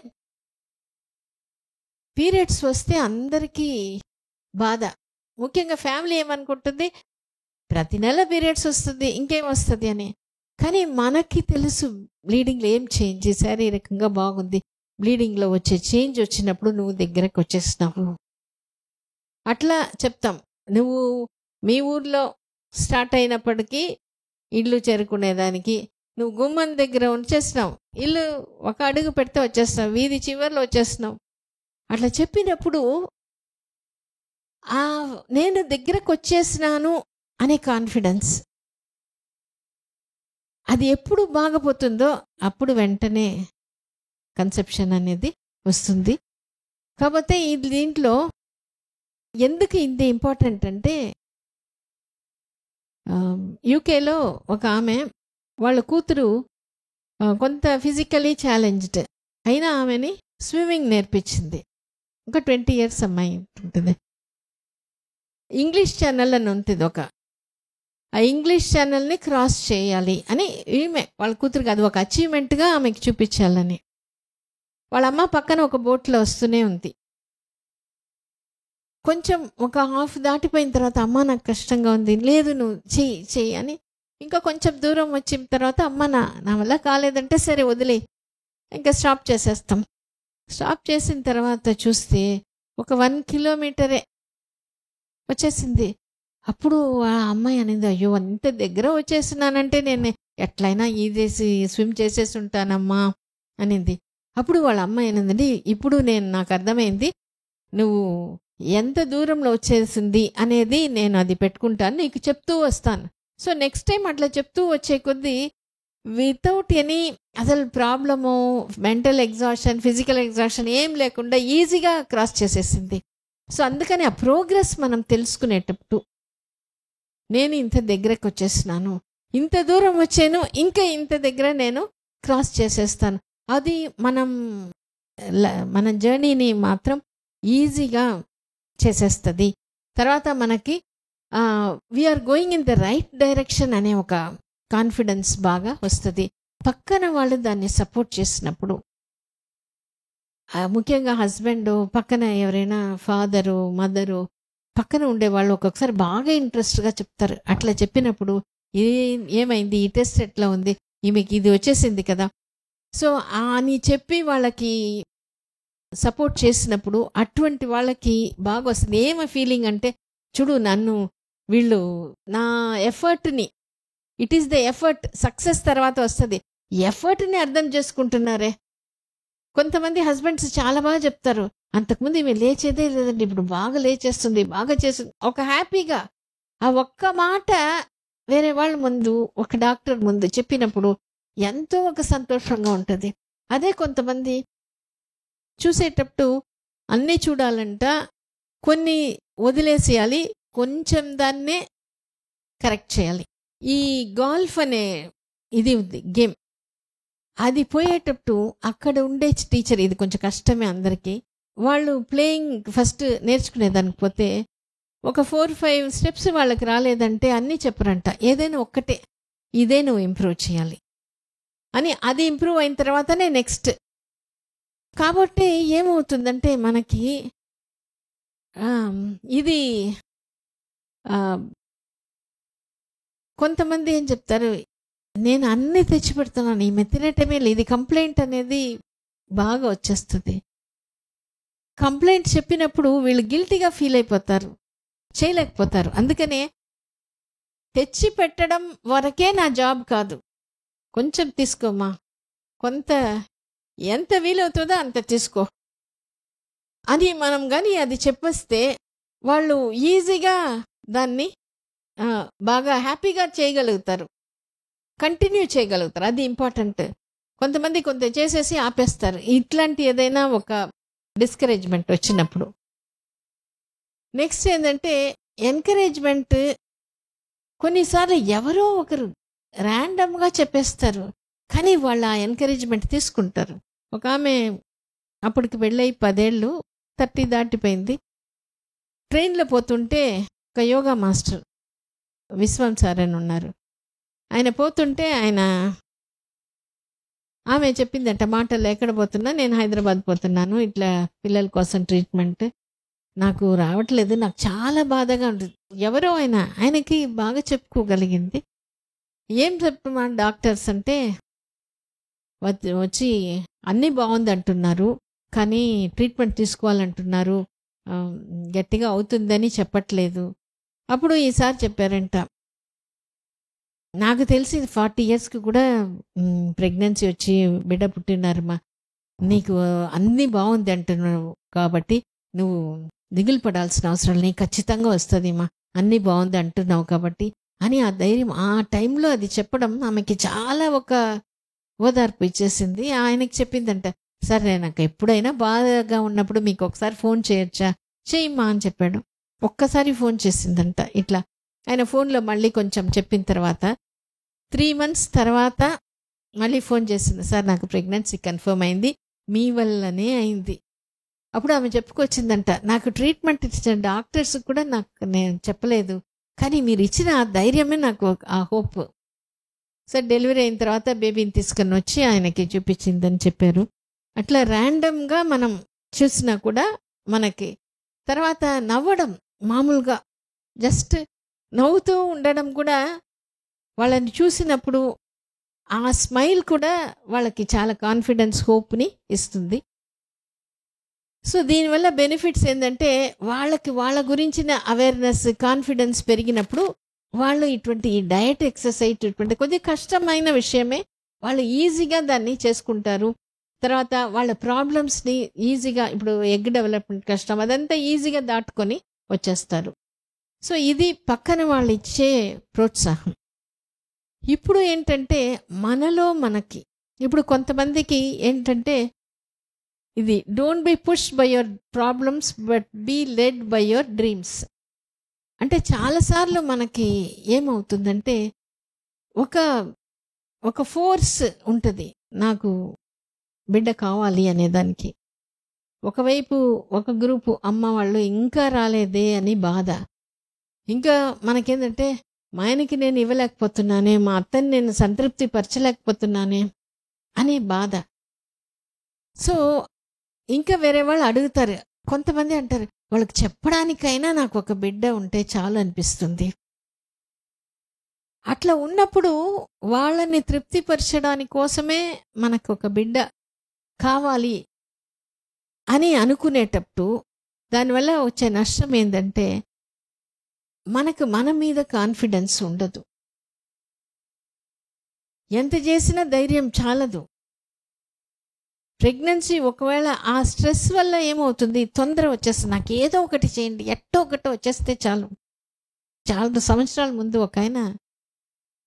పీరియడ్స్ వస్తే అందరికీ బాధ, ముఖ్యంగా ఫ్యామిలీ ఏమనుకుంటుంది, ప్రతి నెల పీరియడ్స్ వస్తుంది ఇంకేం వస్తుంది అని. కానీ మనకి తెలుసు బ్లీడింగ్లో ఏం చేంజ్, శారీరకంగా బాగుంది, బ్లీడింగ్లో వచ్చే చేంజ్ వచ్చినప్పుడు నువ్వు దగ్గరకు వచ్చేస్తున్నావు. అట్లా చెప్తాం. నువ్వు మీ ఊర్లో స్టార్ట్ అయినప్పటికీ ఇల్లు చేరుకునేదానికి నువ్వు గుమ్మం దగ్గర వచ్చేస్తున్నావు, ఇల్లు ఒక అడుగు పెడితే వచ్చేస్తున్నావు, వీధి చివరిలో వచ్చేస్తున్నావు. అట్లా చెప్పినప్పుడు నేను దగ్గరకు వచ్చేసినాను అనే కాన్ఫిడెన్స్, అది ఎప్పుడు బాగపోతుందో అప్పుడు వెంటనే కన్సెప్షన్ అనేది వస్తుంది. కాబట్టి దీంట్లో ఎందుకు ఇది ఇంపార్టెంట్ అంటే, యూకేలో ఒక ఆమె వాళ్ళ కూతురు కొంత ఫిజికలీ ఛాలెంజ్డ్ అయినా ఆమెని స్విమ్మింగ్ నేర్పించింది. ఒక 20 years అమ్మాయి ఉంటుంది. ఇంగ్లీష్ ఛానల్ అని ఉంటుంది ఒక, ఆ ఇంగ్లీష్ ఛానల్ని క్రాస్ చేయాలి అని ఈమె వాళ్ళ కూతురికి అది ఒక అచీవ్మెంట్గా ఆమెకి చూపించాలని. వాళ్ళ అమ్మ పక్కన ఒక బోట్లో వస్తూనే ఉంది. కొంచెం ఒక హాఫ్ దాటిపోయిన తర్వాత, అమ్మ నాకు కష్టంగా ఉంది, లేదు నువ్వు చెయ్యి అని ఇంకా కొంచెం దూరం వచ్చిన తర్వాత, అమ్మ నా వల్ల కాలేదంటే సరే వదిలే, ఇంకా స్టాప్ చేసేస్తాం. స్టాప్ చేసిన తర్వాత చూస్తే ఒక 1 kilometer వచ్చేసింది. అప్పుడు ఆ అమ్మాయి అనింది, అయ్యో అంత దగ్గర వచ్చేసినానంటే నేను ఎట్లయినా ఈదేసి స్విమ్ చేసేసి ఉంటానమ్మా అనింది. అప్పుడు వాళ్ళ అమ్మాయి అనిందండి, ఇప్పుడు నాకు అర్థమైంది నువ్వు ఎంత దూరంలో వచ్చేసింది అనేది నేను అది పెట్టుకుంటాను, నీకు చెప్తూ వస్తాను. సో నెక్స్ట్ టైం అట్లా చెప్తూ వచ్చే కొద్దీ వితౌట్ ఎనీ అసలు problem, mental exhaustion, physical exhaustion ఏం లేకుండా ఈజీగా క్రాస్ చేసేసింది. సో అందుకని ఆ ప్రోగ్రెస్ మనం తెలుసుకునేటప్పుడు నేను ఇంత దగ్గరకు వచ్చేసినాను, ఇంత దూరం వచ్చాను, ఇంకా ఇంత దగ్గర నేను క్రాస్ చేసేస్తాను, అది మన జర్నీని మాత్రం ఈజీగా చేసేస్తుంది. తర్వాత మనకి we're going in the right direction అనే ఒక కాన్ఫిడెన్స్ బాగా వస్తుంది. పక్కన వాళ్ళు దాన్ని సపోర్ట్ చేసినప్పుడు, ముఖ్యంగా హస్బెండ్ పక్కన ఎవరైనా ఫాదరు మదరు పక్కన ఉండేవాళ్ళు ఒక్కొక్కసారి బాగా ఇంట్రెస్ట్గా చెప్తారు. అట్లా చెప్పినప్పుడు ఏమైంది, ఈ టెస్ట్ ఎట్లా ఉంది, ఈమెకి ఇది వచ్చేసింది కదా, సో అని చెప్పి వాళ్ళకి సపోర్ట్ చేసినప్పుడు అటువంటి వాళ్ళకి బాగా వస్తుంది. ఏమి ఫీలింగ్ అంటే, చూడు నన్ను వీళ్ళు నా ఎఫర్ట్ని, it is the effort, success తర్వాత వస్తుంది, ఎఫర్ట్ని అర్థం చేసుకుంటున్నారే. కొంతమంది హస్బెండ్స్ చాలా బాగా చెప్తారు, అంతకుముందు ఈమె లేచేదే లేదండి, ఇప్పుడు బాగా లేచేస్తుంది, బాగా చేస్తుంది, ఒక హ్యాపీగా. ఆ ఒక్క మాట వేరే వాళ్ళ ముందు, ఒక డాక్టర్ ముందు చెప్పినప్పుడు ఎంతో ఒక సంతోషంగా ఉంటుంది. అదే కొంతమంది చూసేటప్పుడు అన్నీ చూడాలంట, కొన్ని వదిలేసేయాలి, కొంచెం దాన్నే కరెక్ట్ చేయాలి. ఈ గోల్ఫ్ అనే ఇది ఉంది గేమ్, అది పోయేటప్పుడు అక్కడ ఉండే టీచర్, ఇది కొంచెం కష్టమే అందరికీ, వాళ్ళు ప్లేయింగ్ ఫస్ట్ నేర్చుకునేదానికి పోతే ఒక 4-5 స్టెప్స్ వాళ్ళకి రాలేదంటే అన్నీ చెప్పరంట, ఏదైనా ఒక్కటే, ఇదే నువ్వు ఇంప్రూవ్ చేయాలి అని. అది ఇంప్రూవ్ అయిన తర్వాతనే నెక్స్ట్. కాబట్టి ఏమవుతుందంటే మనకి ఇది కొంతమంది ఏం చెప్తారు, నేను అన్నీ తెచ్చిపెడుతున్నాను, ఈమె తినటమే లేదు, ఇది కంప్లైంట్ అనేది బాగా వచ్చేస్తుంది. కంప్లైంట్ చెప్పినప్పుడు వీళ్ళు గిల్టీగా ఫీల్ అయిపోతారు, చేయలేకపోతారు. అందుకనే తెచ్చి పెట్టడం వరకే నా జాబ్ కాదు, కొంచెం తీసుకోమా, కొంత ఎంత వీలవుతుందో అంత తీసుకో అని మనం కానీ అది చెప్పేస్తే వాళ్ళు ఈజీగా దాన్ని బాగా హ్యాపీగా చేయగలుగుతారు, కంటిన్యూ చేయగలుగుతారు. అది ఇంపార్టెంట్. కొంతమంది కొంత చేసేసి ఆపేస్తారు, ఇట్లాంటి ఏదైనా ఒక డిస్కరేజ్మెంట్ వచ్చినప్పుడు. నెక్స్ట్ ఏంటంటే ఎంకరేజ్మెంట్. కొన్నిసార్లు ఎవరో ఒకరు ర్యాండమ్గా చెప్పేస్తారు, కానీ వాళ్ళు ఆ ఎంకరేజ్మెంట్ తీసుకుంటారు. ఒక ఆమె అప్పటికి వెళ్ళి 10 ఏళ్ళు 30 దాటిపోయింది. ట్రైన్లో పోతుంటే ఒక యోగా మాస్టర్ విశ్వం సార్ అని ఉన్నారు, ఆయన పోతుంటే ఆమె చెప్పిందంట మాటలు, ఎక్కడ పోతున్నా, నేను హైదరాబాద్ పోతున్నాను, ఇట్లా పిల్లల కోసం ట్రీట్మెంట్, నాకు రావట్లేదు, నాకు చాలా బాధగా ఉంటుంది. ఎవరో ఆయనకి బాగా చెప్పుకోగలిగింది. ఏం చెప్పమా డాక్టర్స్ అంటే, వచ్చి అన్నీ బాగుంది అంటున్నారు, కానీ ట్రీట్మెంట్ తీసుకోవాలంటున్నారు, గట్టిగా అవుతుందని చెప్పట్లేదు. అప్పుడు ఈసారి చెప్పారంట, నాకు తెలిసి 40 ఇయర్స్కి కూడా ప్రెగ్నెన్సీ వచ్చి బిడ్డ పుట్టినారమ్మా, నీకు అన్నీ బాగుంది అంటున్నావు కాబట్టి నువ్వు దిగులు పడాల్సిన అవసరం, నీకు ఖచ్చితంగా వస్తుందిమ్మా, అన్నీ బాగుంది అంటున్నావు కాబట్టి అని ఆ ధైర్యం ఆ టైంలో అది చెప్పడం ఆమెకి చాలా ఒక ఓదార్పు ఇచ్చేసింది. ఆయనకి చెప్పిందంట, సరే నాకు ఎప్పుడైనా బాధగా ఉన్నప్పుడు మీకు ఒకసారి ఫోన్ చేయొచ్చా, చెయ్యమ్మా అని చెప్పాడు. ఒక్కసారి ఫోన్ చేసిందంట. ఇట్లా ఆయన ఫోన్లో మళ్ళీ కొంచెం చెప్పిన తర్వాత 3 months తర్వాత మళ్ళీ ఫోన్ చేసింది, సార్ నాకు ప్రెగ్నెన్సీ కన్ఫర్మ్ అయింది, మీ వల్లనే అయింది. అప్పుడు ఆమె చెప్పుకొచ్చిందంట, నాకు ట్రీట్మెంట్ ఇచ్చిన డాక్టర్స్ కూడా నేను చెప్పలేదు, కానీ మీరు ఇచ్చిన ఆ ధైర్యమే నాకు ఆ హోప్. సార్ డెలివరీ అయిన తర్వాత బేబీని తీసుకొని వచ్చి ఆయనకి చూపించిందని చెప్పారు. అట్లా ర్యాండమ్గా మనం చూసినా కూడా మనకి తర్వాత నవ్వడం, మామూలుగా జస్ట్ నవ్వుతూ ఉండడం కూడా వాళ్ళని చూసినప్పుడు ఆ స్మైల్ కూడా వాళ్ళకి చాలా కాన్ఫిడెన్స్, హోప్ని ఇస్తుంది. సో దీనివల్ల బెనిఫిట్స్ ఏంటంటే వాళ్ళకి వాళ్ళ గురించిన అవేర్నెస్, కాన్ఫిడెన్స్ పెరిగినప్పుడు వాళ్ళు ఇటువంటి ఈ డయట్, ఎక్సర్సైజ్ ఇటువంటి కొద్దిగా కష్టమైన విషయమే, వాళ్ళు ఈజీగా దాన్ని చేసుకుంటారు. తర్వాత వాళ్ళ ప్రాబ్లమ్స్ని ఈజీగా, ఇప్పుడు ఎగ్ డెవలప్మెంట్ కష్టం, అదంతా ఈజీగా దాటుకొని వచ్చేస్తారు. సో ఇది పక్కన వాళ్ళు ఇచ్చే ప్రోత్సాహం. ఇప్పుడు ఏంటంటే మనలో మనకి ఇప్పుడు కొంతమందికి ఏంటంటే ఇది don't be push by your problems but be led by your dreams. అంటే చాలాసార్లు మనకి ఏమవుతుందంటే ఒక ఒక ఫోర్స్ ఉంటుంది నాకు బిడ్డ కావాలి అనేదానికి. ఒకవైపు ఒక గ్రూపు అమ్మ వాళ్ళు ఇంకా రాలేదే అని బాధ, ఇంకా మనకేంటంటే మా ఆయనకి నేను ఇవ్వలేకపోతున్నానే, మా అత్తని నేను సంతృప్తి పరచలేకపోతున్నానే అనే బాధ. సో ఇంకా వేరే వాళ్ళు అడుగుతారు, కొంతమంది అంటారు వాళ్ళకి చెప్పడానికైనా నాకు ఒక బిడ్డ ఉంటే చాలు అనిపిస్తుంది. అట్లా ఉన్నప్పుడు వాళ్ళని తృప్తిపరచడానికి కోసమే మనకు ఒక బిడ్డ కావాలి అని అనుకునేటప్పుడు దానివల్ల వచ్చే నష్టం ఏంటంటే మనకు మన మీద కాన్ఫిడెన్స్ ఉండదు. ఎంత చేసినా ధైర్యం చాలదు. ప్రెగ్నెన్సీ ఒకవేళ ఆ స్ట్రెస్ వల్ల ఏమవుతుంది, తొందర వచ్చేస్తుంది, నాకు ఏదో ఒకటి చేయండి, ఎట్టో ఒకటి వచ్చేస్తే చాలు. చాలా సంవత్సరాల ముందు ఒక ఆయన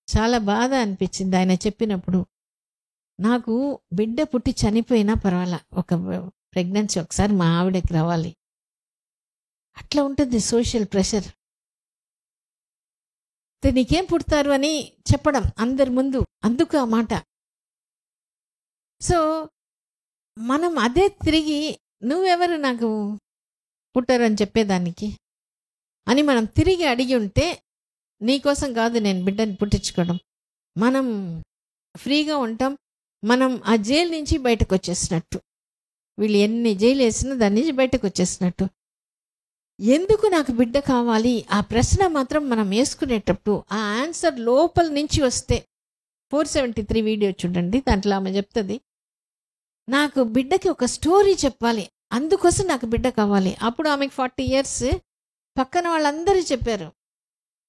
చాలా బాధ అనిపించింది ఆయన చెప్పినప్పుడు, నాకు బిడ్డ పుట్టి చనిపోయినా పర్వాలా, ఒక ప్రెగ్నెన్సీ ఒకసారి మా ఆవిడకి రావాలి. అట్లా ఉంటుంది సోషల్ ప్రెషర్. నీకేం పుడతారు అని చెప్పడం అందరి ముందు, అందుకు ఆ మాట. సో మనం అదే తిరిగి నువ్వెవరు నాకు పుట్టారు అని చెప్పేదానికి అని మనం తిరిగి అడిగి ఉంటే, నీకోసం కాదు నేను బిడ్డని పుట్టించుకోవడం, మనం ఫ్రీగా ఉంటాం, మనం ఆ జైలు నుంచి బయటకు వచ్చేసినట్టు. వీళ్ళు ఎన్ని జైలు వేసినా దాని నుంచి బయటకు వచ్చేసినట్టు. ఎందుకు నాకు బిడ్డ కావాలి ఆ ప్రశ్న మాత్రం మనం వేసుకునేటప్పుడు ఆ ఆన్సర్ లోపల నుంచి వస్తే, 473 వీడియో చూడండి, దాంట్లో ఆమె చెప్తుంది నాకు బిడ్డకి ఒక స్టోరీ చెప్పాలి, అందుకోసం నాకు బిడ్డ కావాలి. అప్పుడు ఆమెకి 40 years. పక్కన వాళ్ళందరూ చెప్పారు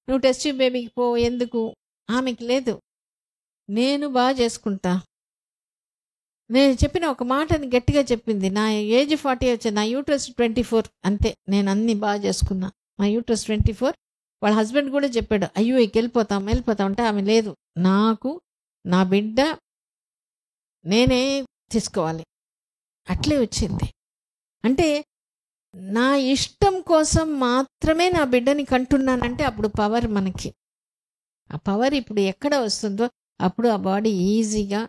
నువ్వు టెస్ట్ ట్యూబ్ బేబీకి పో, ఎందుకు? ఆమెకి లేదు, నేను బాగా చేసుకుంటా. నేను చెప్పిన ఒక మాటని గట్టిగా చెప్పింది, నా ఏజ్ 40 వచ్చా, నా యూట్రస్ 24, అంతే, నేను అన్ని బాగా చేసుకున్నా. మా యూట్రస్ 24. వాళ్ళ హస్బెండ్ కూడా చెప్పాడు అయ్యో ఇక వెళ్ళిపోతాం అంటే ఆమె లేదు, నాకు నా బిడ్డ నేనే తీసుకోవాలి, అట్లే వచ్చింది. అంటే నా ఇష్టం కోసం మాత్రమే నా బిడ్డని కంటున్నానంటే అప్పుడు పవర్ మనకి, ఆ పవర్ ఇప్పుడు ఎక్కడ వస్తుందో అప్పుడు ఆ బాడీ ఈజీగా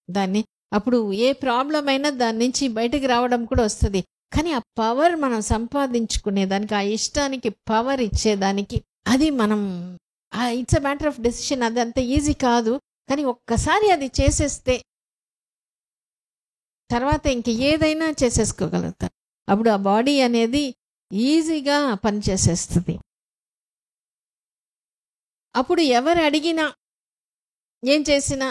దాన్ని, అప్పుడు ఏ ప్రాబ్లం అయినా దాని నుంచి బయటకు రావడం కూడా వస్తుంది. కానీ ఆ పవర్ మనం సంపాదించుకునేదానికి, ఆ ఇష్టానికి పవర్ ఇచ్చేదానికి, అది మనం it's a matter of decision. అది అంత ఈజీ కాదు, కానీ ఒక్కసారి అది చేసేస్తే తర్వాత ఇంక ఏదైనా చేసేసుకోగలుగుతారు. అప్పుడు ఆ బాడీ అనేది ఈజీగా పనిచేసేస్తుంది. అప్పుడు ఎవరు అడిగినా ఏం చేసినా,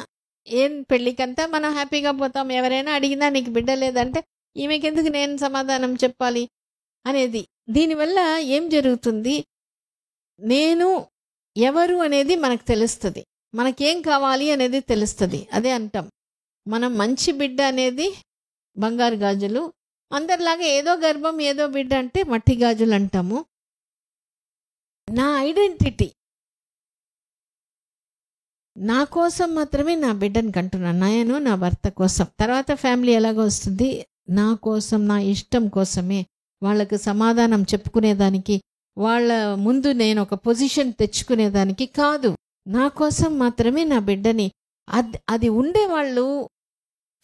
ఏం పెళ్ళికంతా మనం హ్యాపీగా పోతాం. ఎవరైనా అడిగినా నీకు బిడ్డ లేదంటే ఈమెకెందుకు నేను సమాధానం చెప్పాలి అనేది. దీనివల్ల ఏం జరుగుతుంది, నేను ఎవరు అనేది మనకు తెలుస్తుంది, మనకేం కావాలి అనేది తెలుస్తుంది. అదే అంటాం మనం మంచి బిడ్డ అనేది బంగారు గాజులు, అందరిలాగా ఏదో గర్భం ఏదో బిడ్డ అంటే మట్టి గాజులు అంటాము. నా ఐడెంటిటీ నా కోసం మాత్రమే నా బిడ్డని కంటున్నాను, నేను నా భర్త కోసం. తర్వాత ఫ్యామిలీ ఎలాగో వస్తుంది, నా కోసం, నా ఇష్టం కోసమే, వాళ్ళకు సమాధానం చెప్పుకునేదానికి, వాళ్ళ ముందు నేను ఒక పొజిషన్ తెచ్చుకునేదానికి కాదు, నా కోసం మాత్రమే నా బిడ్డని. అది ఉండేవాళ్ళు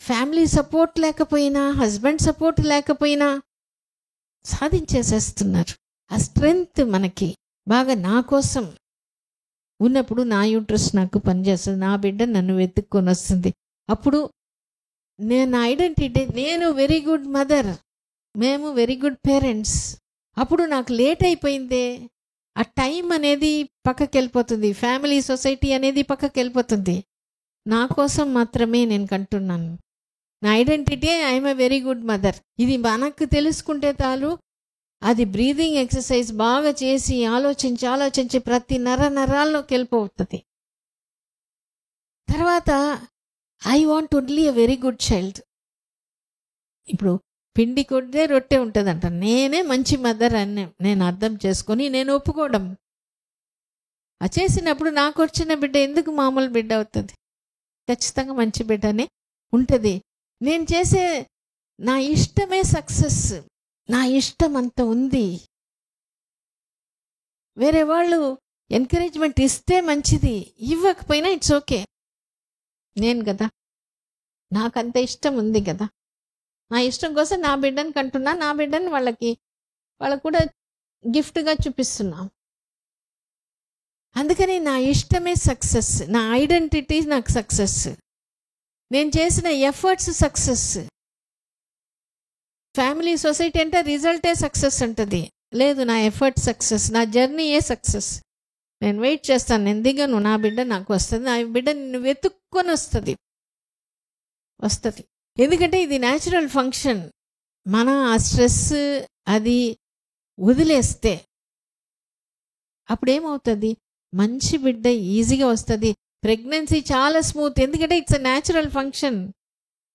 ఫ్యామిలీ సపోర్ట్ లేకపోయినా, హస్బెండ్ సపోర్ట్ లేకపోయినా సాధించేసేస్తున్నారు. ఆ స్ట్రెంగ్త్ మనకి బాగా నా కోసం ఉన్నప్పుడు నా యూట్రస్ నాకు పనిచేస్తుంది, నా బిడ్డ నన్ను వెతుక్కొని వస్తుంది. అప్పుడు నా ఐడెంటిటీ, నేను వెరీ గుడ్ మదర్, మేము వెరీ గుడ్ పేరెంట్స్. అప్పుడు నాకు లేట్ అయిపోయిందే, ఆ టైం అనేది పక్కకి వెళ్ళిపోతుంది, ఫ్యామిలీ సొసైటీ అనేది పక్కకి వెళ్ళిపోతుంది. నా కోసం మాత్రమే నేను కంటున్నాను, నా identity I'm a very good mother. ఇది మనకు తెలుసుకుంటే చాలు. అది బ్రీదింగ్ ఎక్సర్సైజ్ బాగా చేసి ఆలోచించి ప్రతి నరాల్లోకి వెళ్ళిపోతుంది. తర్వాత I want only a very good child. ఇప్పుడు పిండి కొద్దే రొట్టె ఉంటుందంట. నేనే మంచి మదర్ అని నేను అర్థం చేసుకొని నేను ఒప్పుకోవడం. అది చేసినప్పుడు నాకు వచ్చిన బిడ్డ ఎందుకు మామూలు బిడ్డ అవుతుంది? ఖచ్చితంగా మంచి బిడ్డనే ఉంటుంది. నేను చేసే నా ఇష్టమే సక్సెస్. నా ఇష్టం అంత ఉంది. వేరే వాళ్ళు ఎంకరేజ్మెంట్ ఇస్తే మంచిది, ఇవ్వకపోయినా ఇట్స్ ఓకే. నేను కదా, నాకంత ఇష్టం ఉంది కదా, నా ఇష్టం కోసం నా బిడ్డని కంటున్నా, నా బిడ్డని వాళ్ళకు కూడా గిఫ్ట్గా చూపిస్తున్నాం. అందుకని నా ఇష్టమే సక్సెస్. నా ఐడెంటిటీ నాకు సక్సెస్. నేను చేసిన ఎఫర్ట్స్ సక్సెస్. ఫ్యామిలీ సొసైటీ అంటే రిజల్టే సక్సెస్ ఉంటుంది. లేదు, నా ఎఫర్ట్ సక్సెస్, నా జర్నీయే సక్సెస్. నేను వెయిట్ చేస్తాను, నేను దిగను, నా బిడ్డ నాకు వస్తుంది, నా బిడ్డ నిన్ను వెతుక్కొని వస్తుంది. ఎందుకంటే ఇది న్యాచురల్ ఫంక్షన్. మనం ఆ స్ట్రెస్ అది వదిలేస్తే అప్పుడేమవుతుంది? మంచి బిడ్డ ఈజీగా వస్తుంది. ప్రెగ్నెన్సీ చాలా స్మూత్. ఎందుకంటే ఇట్స్ ఎ న్యాచురల్ ఫంక్షన్.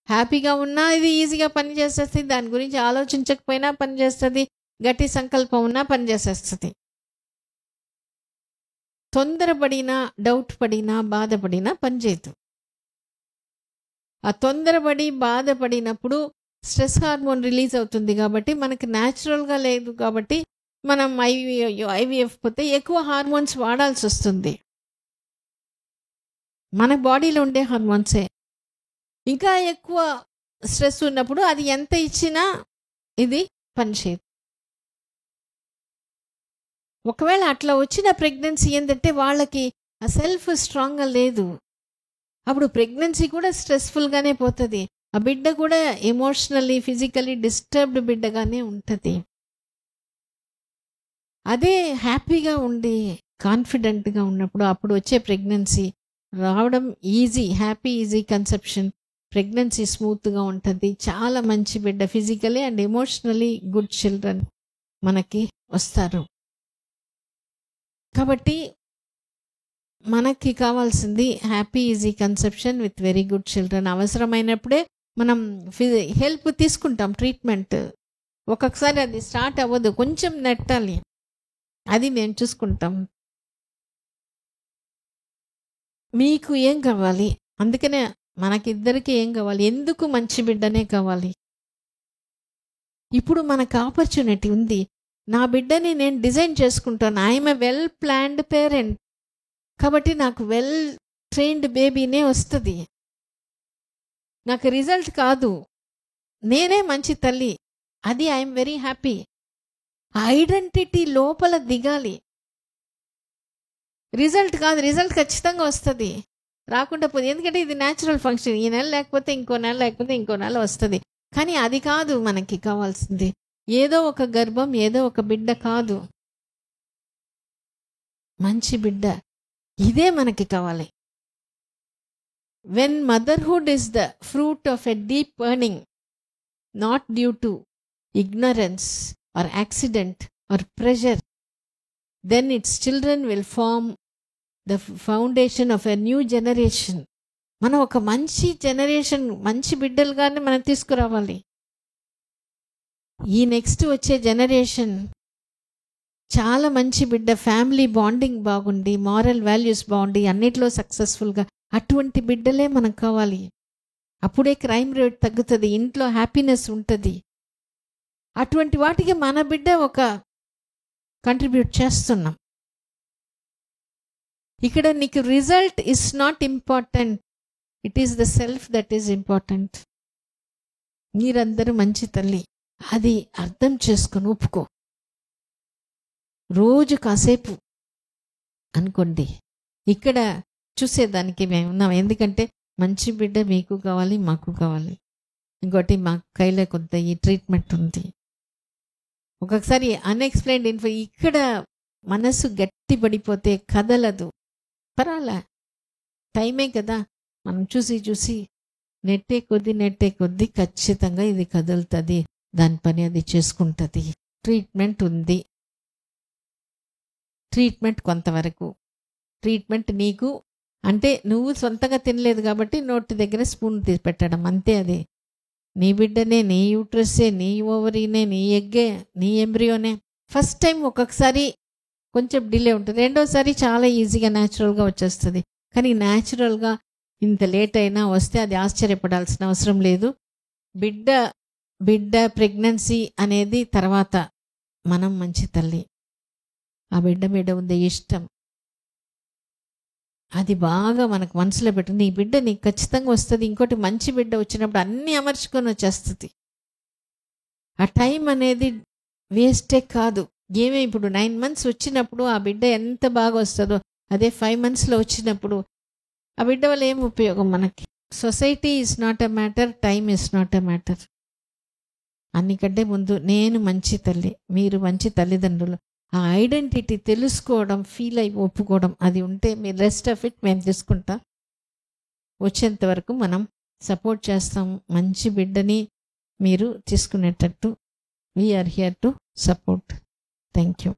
హ్యాపీగా ఉన్నా ఇది ఈజీగా పనిచేస్తుంది. దాని గురించి ఆలోచించకపోయినా పనిచేస్తుంది. గట్టి సంకల్పం ఉన్నా పనిచేసేస్తుంది. తొందరపడినా, డౌట్ పడినా, బాధపడినా పనిచేయదు. ఆ తొందరపడి బాధపడినప్పుడు స్ట్రెస్ హార్మోన్ రిలీజ్ అవుతుంది. కాబట్టి మనకి న్యాచురల్గా లేదు. కాబట్టి మనం ఐవీఎఫ్ పోతే ఎక్కువ హార్మోన్స్ వాడాల్సి వస్తుంది. మన బాడీలో ఉండే హార్మోన్సే. ఇంకా ఎక్కువ స్ట్రెస్ ఉన్నప్పుడు అది ఎంత ఇచ్చినా ఇది పనిచేయదు. ఒకవేళ అట్లా వచ్చిన ప్రెగ్నెన్సీ ఏంటంటే వాళ్ళకి ఆ సెల్ఫ్ స్ట్రాంగ్గా లేదు. అప్పుడు ప్రెగ్నెన్సీ కూడా స్ట్రెస్ఫుల్గానే పోతుంది. ఆ బిడ్డ కూడా ఎమోషనల్లీ, ఫిజికల్లీ డిస్టర్బ్డ్ బిడ్డగానే ఉంటుంది. అదే హ్యాపీగా ఉండి కాన్ఫిడెంట్గా ఉన్నప్పుడు అప్పుడు వచ్చే ప్రెగ్నెన్సీ రావడం easy. Happy easy conception. Pregnancy స్మూత్గా ఉంటుంది. చాలా మంచి బిడ్డ, physically and emotionally good children మనకి వస్తారు. కాబట్టి మనకి కావాల్సింది happy easy conception with very good children. అవసరమైనప్పుడే మనం హెల్ప్ తీసుకుంటాం, ట్రీట్మెంట్. ఒక్కొక్కసారి అది స్టార్ట్ అవ్వదు, కొంచెం నెట్టాలి, అది మేము చూసుకుంటాం. మీకు ఏం కావాలి? అందుకనే మనకిద్దరికి ఏం కావాలి? ఎందుకు మంచి బిడ్డనే కావాలి. ఇప్పుడు మనకు ఆపర్చునిటీ ఉంది. నా బిడ్డని నేను డిజైన్ చేసుకుంటాను. I'm a well planned parent. కాబట్టి నాకు వెల్ ట్రైన్డ్ బేబీనే వస్తుంది. నాకు రిజల్ట్ కాదు, నేనే మంచి తల్లి. అది ఐఎమ్ వెరీ హ్యాపీ. ఐడెంటిటీ లోపల దిగాలి. రిజల్ట్ కాదు, రిజల్ట్ ఖచ్చితంగా వస్తుంది, రాకుండా పోదు. ఎందుకంటే ఇది న్యాచురల్ ఫంక్షన్. ఈ నెల లేకపోతే ఇంకో నెల, లేకపోతే ఇంకో నెల వస్తుంది. కానీ అది కాదు మనకి కావాల్సింది. ఏదో ఒక గర్భం, ఏదో ఒక బిడ్డ కాదు, మంచి బిడ్డ. ఇదే మనకి కావాలి. When motherhood is the fruit of a deep earning, not due to ignorance or accident or pressure, then its children will form the foundation of a new generation. మనం ఒక మంచి జనరేషన్, మంచి బిడ్డలుగానే మనం తీసుకురావాలి. ఈ నెక్స్ట్ వచ్చే జనరేషన్ చాలా మంచి బిడ్డ, ఫ్యామిలీ బాండింగ్ బాగుండి, మారల్ వాల్యూస్ బాగుండి, అన్నిట్లో సక్సెస్ఫుల్గా, అటువంటి బిడ్డలే మనకు కావాలి. అప్పుడే క్రైమ్ రేట్ తగ్గుతుంది, ఇంట్లో హ్యాపీనెస్ ఉంటుంది. అటువంటి వాటికి మన బిడ్డ ఒక కంట్రిబ్యూట్ చేస్తున్నాం. ఇక్కడ నీకు result is not important, it is the self that is important. మీరందరూ మంచి తల్లి, అది అర్థం చేసుకొని ఒప్పుకో. రోజు కాసేపు అనుకోండి. ఇక్కడ చూసేదానికి మేము ఉన్నాం. ఎందుకంటే మంచి బిడ్డ మీకు కావాలి, మాకు కావాలి. ఇంకోటి మా కైలో కొంత ఈ ట్రీట్మెంట్ ఉంది. ఒక్కొక్కసారి అన్ఎక్స్ప్లెయిన్డ్ ఇన్ఫో, ఇక్కడ మనసు గట్టి పడిపోతే కదలదు, పర్వాలే, టైమే కదా, మనం చూసి నెట్టే కొద్దీ ఖచ్చితంగా ఇది కదులుతుంది, దాని పని అది చేసుకుంటుంది. ట్రీట్మెంట్ ఉంది, ట్రీట్మెంట్ కొంతవరకు. ట్రీట్మెంట్ నీకు అంటే నువ్వు సొంతంగా తినలేదు కాబట్టి నోటి దగ్గర స్పూన్ తీసి పెట్టడం అంతే. అది నీ బిడ్డనే, నీ యూట్రస్సే, నీ ఓవరీనే, నీ ఎగ్గే, నీ ఎంబ్రియోనే. ఫస్ట్ టైం ఒక్కొక్కసారి కొంచెం డిలే ఉంటుంది, రెండోసారి చాలా ఈజీగా న్యాచురల్గా వచ్చేస్తుంది. కానీ న్యాచురల్గా ఇంత లేట్ అయినా వస్తే అది ఆశ్చర్యపడాల్సిన అవసరం లేదు. బిడ్డ ప్రెగ్నెన్సీ అనేది తర్వాత. మనం మంచి తల్లి, ఆ బిడ్డ మీద ఉండే ఇష్టం అది బాగా మనకు మనసులో పెట్టు. నీ బిడ్డ నీకు ఖచ్చితంగా వస్తుంది, ఇంకోటి మంచి బిడ్డ వచ్చినప్పుడు అన్నీ అమర్చుకొని వచ్చేస్తుంది. ఆ టైం అనేది వేస్టే కాదు. ఏమే ఇప్పుడు 9 months వచ్చినప్పుడు ఆ బిడ్డ ఎంత బాగా వస్తుందో, అదే 5 monthsలో వచ్చినప్పుడు ఆ బిడ్డ వల్ల ఏం ఉపయోగం మనకి? Society is not a matter, time is not a matter. అన్నికంటే ముందు నేను మంచి తల్లి, మీరు మంచి తల్లిదండ్రులు. ఆ ఐడెంటిటీ తెలుసుకోవడం, ఫీల్ అయి ఒప్పుకోవడం, అది ఉంటే మీరు రెస్ట్ ఆఫ్ ఇట్ మేము తీసుకుంటాం. వచ్చేంత వరకు మనం సపోర్ట్ చేస్తాం. మంచి బిడ్డని మీరు తీసుకునేటట్టు we are here to support. Thank you.